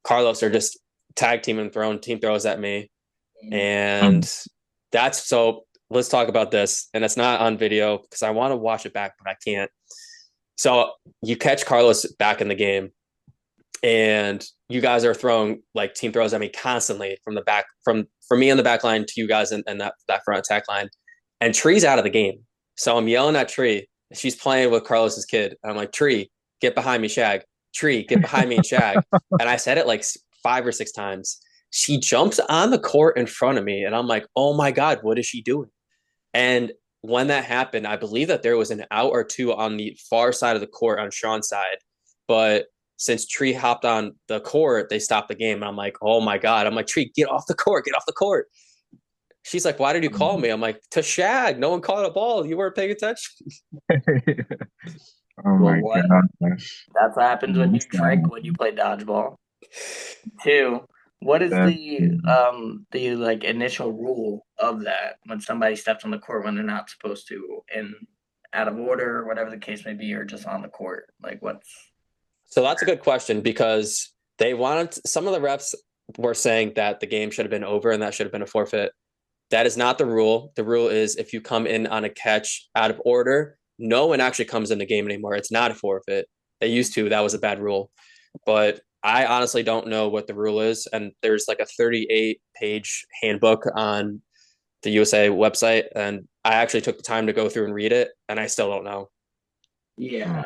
Carlos are just tag teaming, throwing team throws at me. And that's so. Let's talk about this. And it's not on video because I want to watch it back, but I can't. So you catch Carlos back in the game, and you guys are throwing like team throws at me constantly from the back, from me on the back line to you guys and that front attack line. And Tree's out of the game. So I'm yelling at Tree. She's playing with Carlos's kid. And I'm like, Tree, get behind me, Shag. Tree, get behind me and Shag. And I said it like 5 or 6 times. She jumps on the court in front of me, and I'm like, oh my God, what is she doing? And when that happened, I believe that there was an out or 2 on the far side of the court on Sean's side. But since Tree hopped on the court, they stopped the game. And I'm like, oh my God. I'm like, Tree, get off the court. Get off the court. She's like, why did you call me? I'm like, to Shag. No one caught a ball. You weren't paying attention. Oh my gosh. That's what happens when you trike, when you play dodgeball. Two, what is That, the like initial rule of that when somebody steps on the court when they're not supposed to, and out of order or whatever the case may be, or just on the court? Like what's So that's a good question because they wanted some of the refs were saying that the game should have been over and that should have been a forfeit. That is not the rule. The rule is if you come in on a catch out of order, no one actually comes in the game anymore. It's not a forfeit. They used to. That was a bad rule. But I honestly don't know what the rule is. And there's like a 38-page handbook on the USA website. And I actually took the time to go through and read it. And I still don't know. Yeah,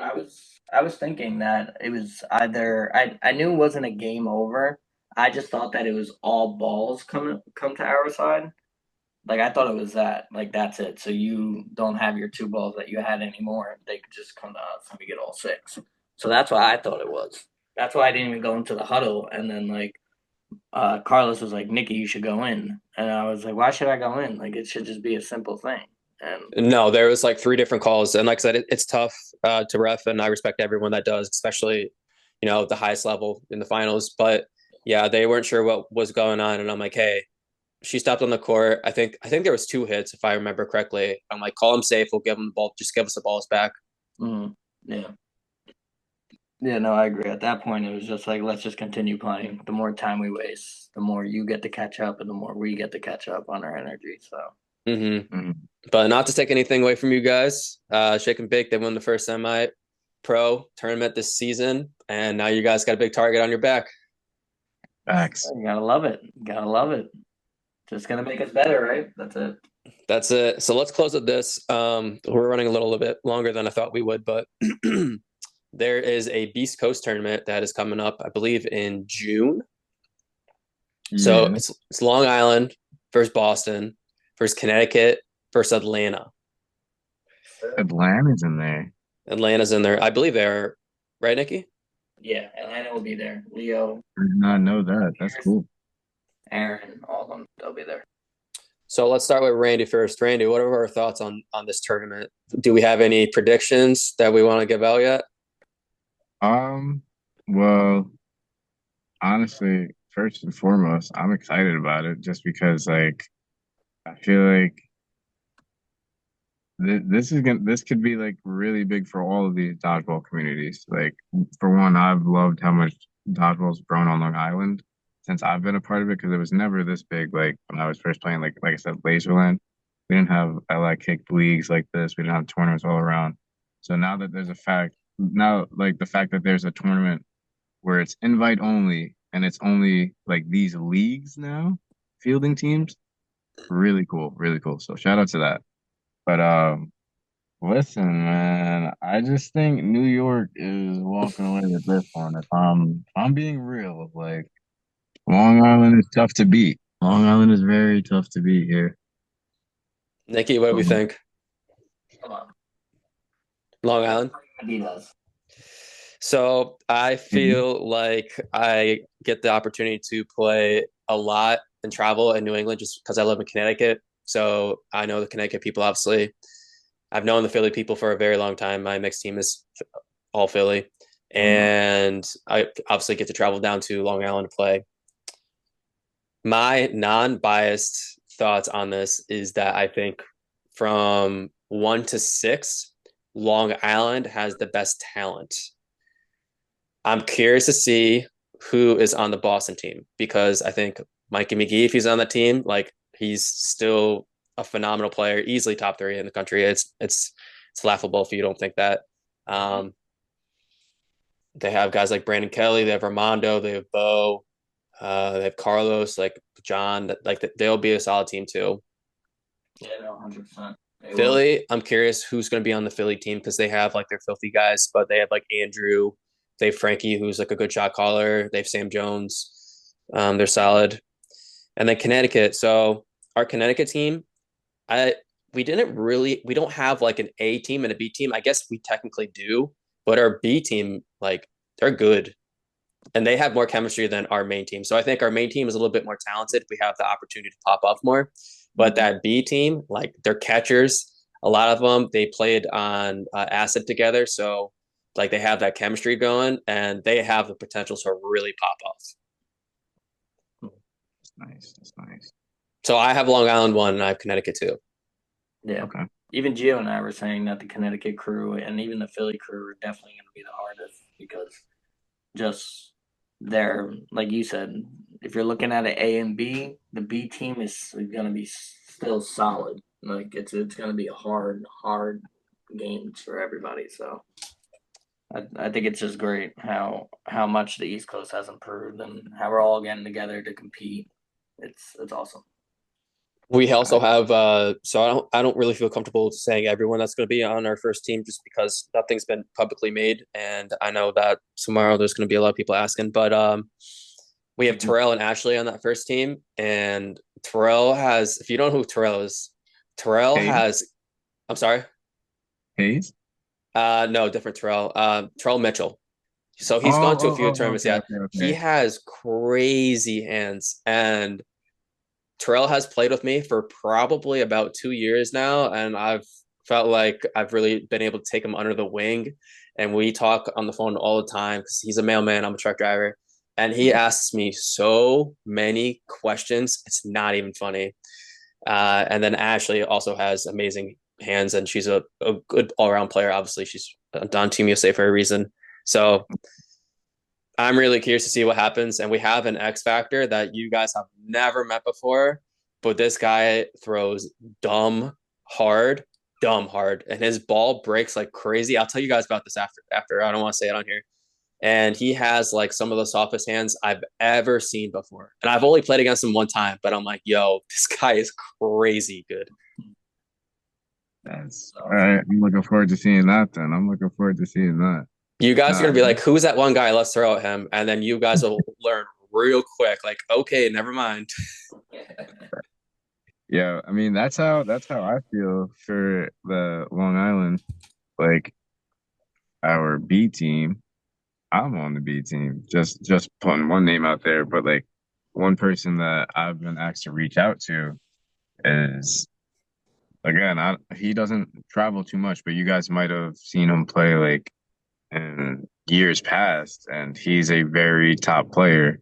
I was thinking that it was either I knew it wasn't a game over. I just thought that it was all balls come to our side. Like I thought it was that. Like that's it. So you don't have your two balls that you had anymore. They could just come to us and we get all six. So that's what I thought it was. That's why I didn't even go into the huddle. And then like Carlos was like, Nikki, you should go in. And I was like, why should I go in? Like it should just be a simple thing. And No, there was like 3 different calls. And like I said, it's tough to ref. And I respect everyone that does, especially, the highest level in the finals. But yeah, they weren't sure what was going on. And I'm like, hey, she stopped on the court. I think there was 2 hits, if I remember correctly. I'm like, call him safe. We'll give him the ball. Just give us the balls back. yeah. Yeah, no, I agree. At that point, it was just like, let's just continue playing. The more time we waste, the more you get to catch up, and the more we get to catch up on our energy. So, But not to take anything away from you guys. Shake and Bake, they won the first semi-pro tournament this season, and now you guys got a big target on your back. facts. you gotta love it. Gotta love it. Just gonna make us better, right? That's it. That's it. So let's close with this. We're running a little bit longer than I thought we would, but there is a Beast Coast tournament that is coming up, I believe, in June. So Yeah. it's Long Island versus Boston versus Connecticut versus Atlanta. Atlanta's in there. Atlanta's in there. I believe they're right, Nikki? Yeah, Atlanta will be there. Leo, I did not know that. That's cool. Aaron, all of them, they'll be there. So let's start with Randy first. Randy, what are our thoughts on this tournament? Do we have any predictions that we want to give out yet? Well, honestly, first and foremost, I'm excited about it just because like I feel like this could be like really big for all of these dodgeball communities. Like for one, I've loved how much dodgeball's grown on Long Island since I've been a part of it because it was never this big. Like when I was first playing, like I said, Laserland, we didn't have LI kicked leagues like this. We didn't have tournaments all around. So now that there's a fact, now like the fact that there's a tournament where it's invite only and it's only like these leagues now fielding teams, really cool, really cool. So shout out to that. But listen, man, I just think New York is walking away with this one. If I'm being real, like Long Island is tough to beat. Long Island is very tough to beat here. Nikki, what do we think? Come on. Long Island? He does. So I feel like I get the opportunity to play a lot and travel in New England just because I live in Connecticut. So I know the Connecticut people, obviously. I've known the Philly people for a very long time. My mixed team is all Philly. And I obviously get to travel down to Long Island to play. My non-biased thoughts on this is that I think from 1 to 6, Long Island has the best talent. I'm curious to see who is on the Boston team because I think Mikey McGee, if he's on the team, like he's still a phenomenal player, easily top 3 in the country. It's laughable if you don't think that. They have guys like Brandon Kelly, they have Armando, they have Bo, they have Carlos, like John. Like they'll be a solid team too. Yeah, no, 100%. Philly, I'm curious who's going to be on the Philly team because they have like their filthy guys, but they have like Andrew, they have Frankie, who's like a good shot caller. They have Sam Jones. They're solid. And then Connecticut. So our Connecticut team, we don't have like an A team and a B team. I guess we technically do, but our B team, like they're good and they have more chemistry than our main team. So I think our main team is a little bit more talented. We have the opportunity to pop off more, but that B team, like they're catchers. A lot of them, they played on acid together. So Like they have that chemistry going, and they have the potential to really pop off. That's nice. That's nice. So I have Long Island 1, and I have Connecticut 2. Yeah. Okay. Even Gio and I were saying that the Connecticut crew and even the Philly crew are definitely going to be the hardest because just they're, like you said, if you're looking at an A and B, the B team is going to be still solid. Like it's going to be a hard games for everybody. So I think it's just great how much the East Coast has improved and how we're all getting together to compete. It's awesome. We also have so I don't really feel comfortable saying everyone that's going to be on our first team just because nothing's been publicly made, and I know that tomorrow there's going to be a lot of people asking. But we have Terrell and Ashley on that first team, and Terrell has. If you don't know who Terrell is, Terrell Hayes? has. I'm sorry. Hayes? No, different Terrell. Terrell Mitchell. So he's gone to a few tournaments. Okay, Yeah, okay. he has crazy hands, and Terrell has played with me for probably about 2 years now, and I've felt like I've really been able to take him under the wing. And we talk on the phone all the time because he's a mailman. I'm a truck driver. And he asks me so many questions. It's not even funny. And then Ashley also has amazing hands, and she's a good all-around player. Obviously, she's on Team USA for a reason. So I'm really curious to see what happens. And we have an X factor that you guys have never met before, but this guy throws dumb hard, and his ball breaks like crazy. I'll tell you guys about this after. I don't want to say it on here. And he has like some of the softest hands I've ever seen before. And I've only played against him one time, but I'm like, yo, this guy is crazy good. That's all right. I'm looking forward to seeing that then. I'm looking forward to seeing that. You guys are going to be like, who's that one guy? Let's throw at him. And then you guys will learn real quick. Like, okay, never mind. Yeah, I mean that's how I feel for the Long Island, like our B team. I'm on the B team. Just putting one name out there, but like one person that I've been asked to reach out to is again, he doesn't travel too much, but you guys might have seen him play like in years past, and he's a very top player.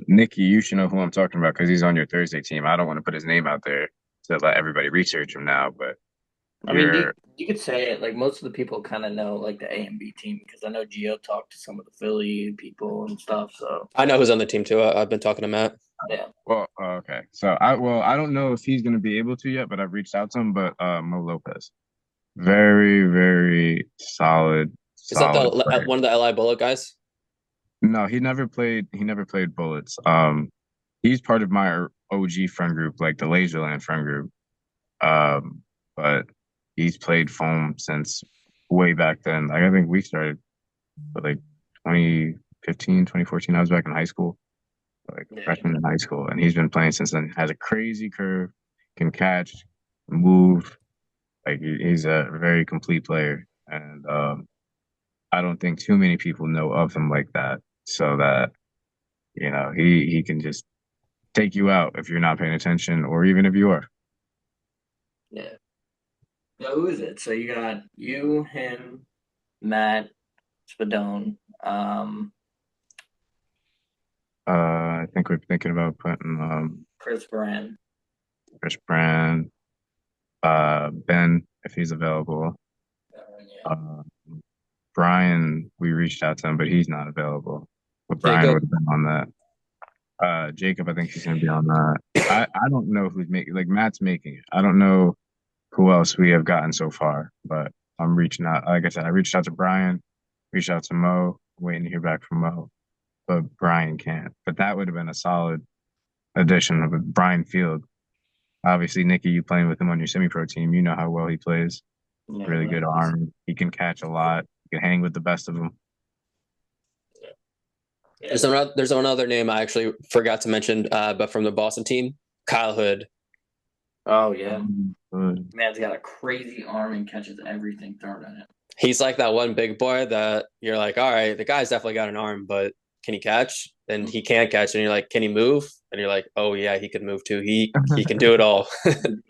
Nikki, you should know who I'm talking about because he's on your Thursday team. I don't want to put his name out there to let everybody research him now, but I mean, you could say it. Like most of the people kind of know like the A and B team because I know Gio talked to some of the Philly people and stuff. So I know who's on the team too. I've been talking to Matt. Yeah. Well, okay. So I don't know if he's going to be able to yet, but I've reached out to him. But Mo Lopez, very very solid. Is that one of the LI Bullet guys? No, he never played Bullets. He's part of my OG friend group, like the Laserland friend group. But he's played foam since way back then. Like I think we started with like 2015, 2014. I was back in high school, like freshman in high school, and he's been playing since then. Has a crazy curve, can catch, move. Like he's a very complete player, and I don't think too many people know of him like that. So that he can just take you out if you're not paying attention, or even if you are. Yeah. So who is it? So you got you, him, Matt, Spadone. I think we're thinking about putting Chris Brand, Ben if he's available. Brian, we reached out to him, but he's not available. But Brian would have been on that. Jacob, I think he's going to be on that. I don't know who's making. Like Matt's making it. I don't know who else we have gotten so far, but I'm reaching out. Like I said, I reached out to Brian, reached out to Mo, waiting to hear back from Mo, but Brian can't. But that would have been a solid addition of Brian Field. Obviously, Nikki, you playing with him on your semi-pro team, you know how well he plays. Yeah, really good arm. He can catch a lot. He can hang with the best of them. There's one other name I actually forgot to mention, but from the Boston team, Kyle Hood. Oh yeah, man's got a crazy arm and catches everything thrown at him. He's like that one big boy that you're like, all right, the guy's definitely got an arm, but can he catch? And he can't catch, and you're like, can he move? And you're like, oh yeah, he can move too. He can do it all.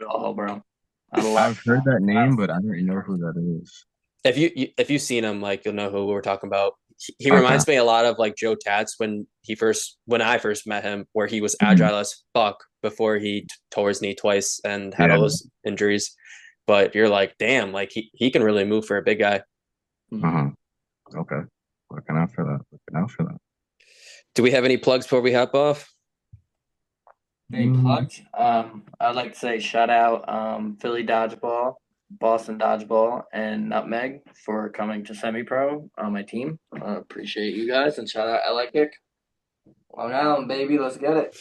Oh, bro. I've heard that name, but I don't know who that is. If you've seen him, like you'll know who we're talking about. He Okay. reminds me a lot of like Joe Tats when I first met him, where he was Mhm. agile as fuck before he tore his knee twice and had all those injuries. But you're like, damn, like he can really move for a big guy. Uh-huh. Okay. Looking out for that. Looking out for that. Do we have any plugs before we hop off? Hey, plugs. I'd like to say shout out Philly Dodgeball, Boston Dodgeball, and Nutmeg for coming to semi-pro on my team. Appreciate you guys, and shout out LA Kick. Long Island, baby, let's get it.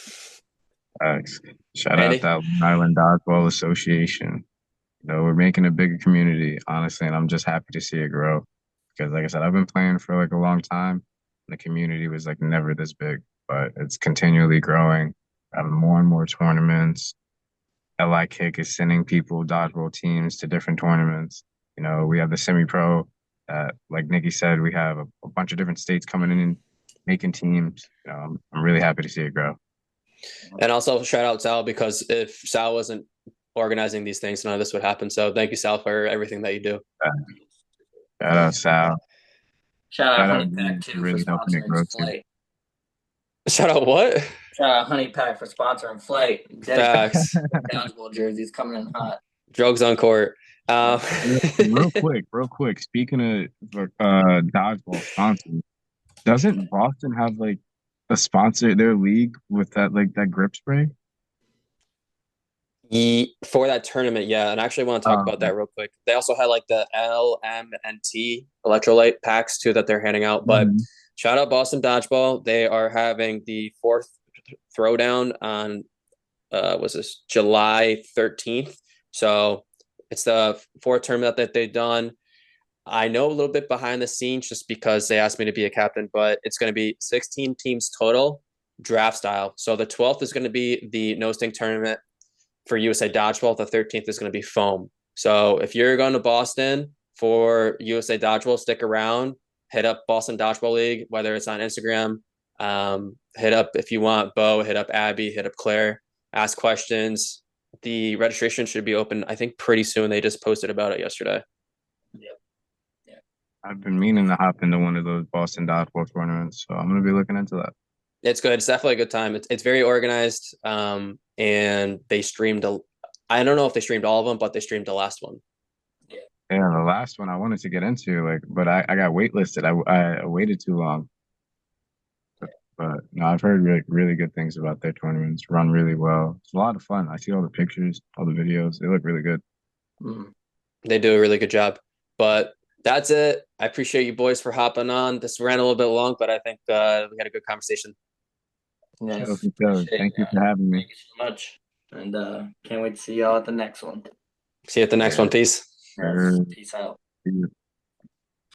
Thanks. Shout Andy? out that Long Island Dodgeball Association. You know, we're making a bigger community, honestly, and I'm just happy to see it grow. Because, like I said, I've been playing for like a long time, and the community was like never this big, but it's continually growing. Having more and more tournaments. LI Kick is sending people, dodgeball teams, to different tournaments. You know, we have the semi-pro. Like Nikki said, we have a bunch of different states coming in and making teams. You know, I'm really happy to see it grow. And also shout out Sal, because if Sal wasn't organizing these things, none of this would happen. So thank you, Sal, for everything that you do. Shout out Sal. Shout out Shout out Honey Pack you too for for really helping it sponsoring grow this too. flight. Shout out what? Shout out Honey Pack for sponsoring flight. Facts. Dodgeball jerseys coming in hot. Drugs on court. Real quick. Speaking of dodgeball sponsors, doesn't Boston have like a sponsor their league with that grip spray? For that tournament, yeah. And I actually want to talk about that real quick. They also had like the LMNT electrolyte packs too that they're handing out. But shout out Boston Dodgeball. They are having the 4th throwdown on was this July 13th. So it's the 4th tournament that they've done. I know a little bit behind the scenes just because they asked me to be a captain, but it's going to be 16 teams total, draft style. So the 12th is going to be the no stink tournament for USA Dodgeball. The 13th is going to be foam. So if you're going to Boston for USA Dodgeball, stick around, hit up Boston Dodgeball League, whether it's on Instagram, hit up, if you want, Bo, hit up Abby, hit up Claire, ask questions. The registration should be open, I think, pretty soon. They just posted about it yesterday. I've been meaning to hop into one of those Boston Dodgeball tournaments, so I'm going to be looking into that. It's good. It's definitely a good time. It's very organized. And they streamed I don't know if they streamed all of them, but they streamed the last one. Yeah, the last one I wanted to get into, but I got waitlisted. I waited too long. But no, I've heard really good things about their tournaments. Run really well. It's a lot of fun. I see all the pictures, all the videos. They look really good. They do a really good job. But that's it. I appreciate you boys for hopping on. This ran a little bit long, but I think we had a good conversation. Yes. Thank you for having me. Thank you so much. And can't wait to see y'all at the next one. See you at the next one. Peace. Yes. Peace out. See you.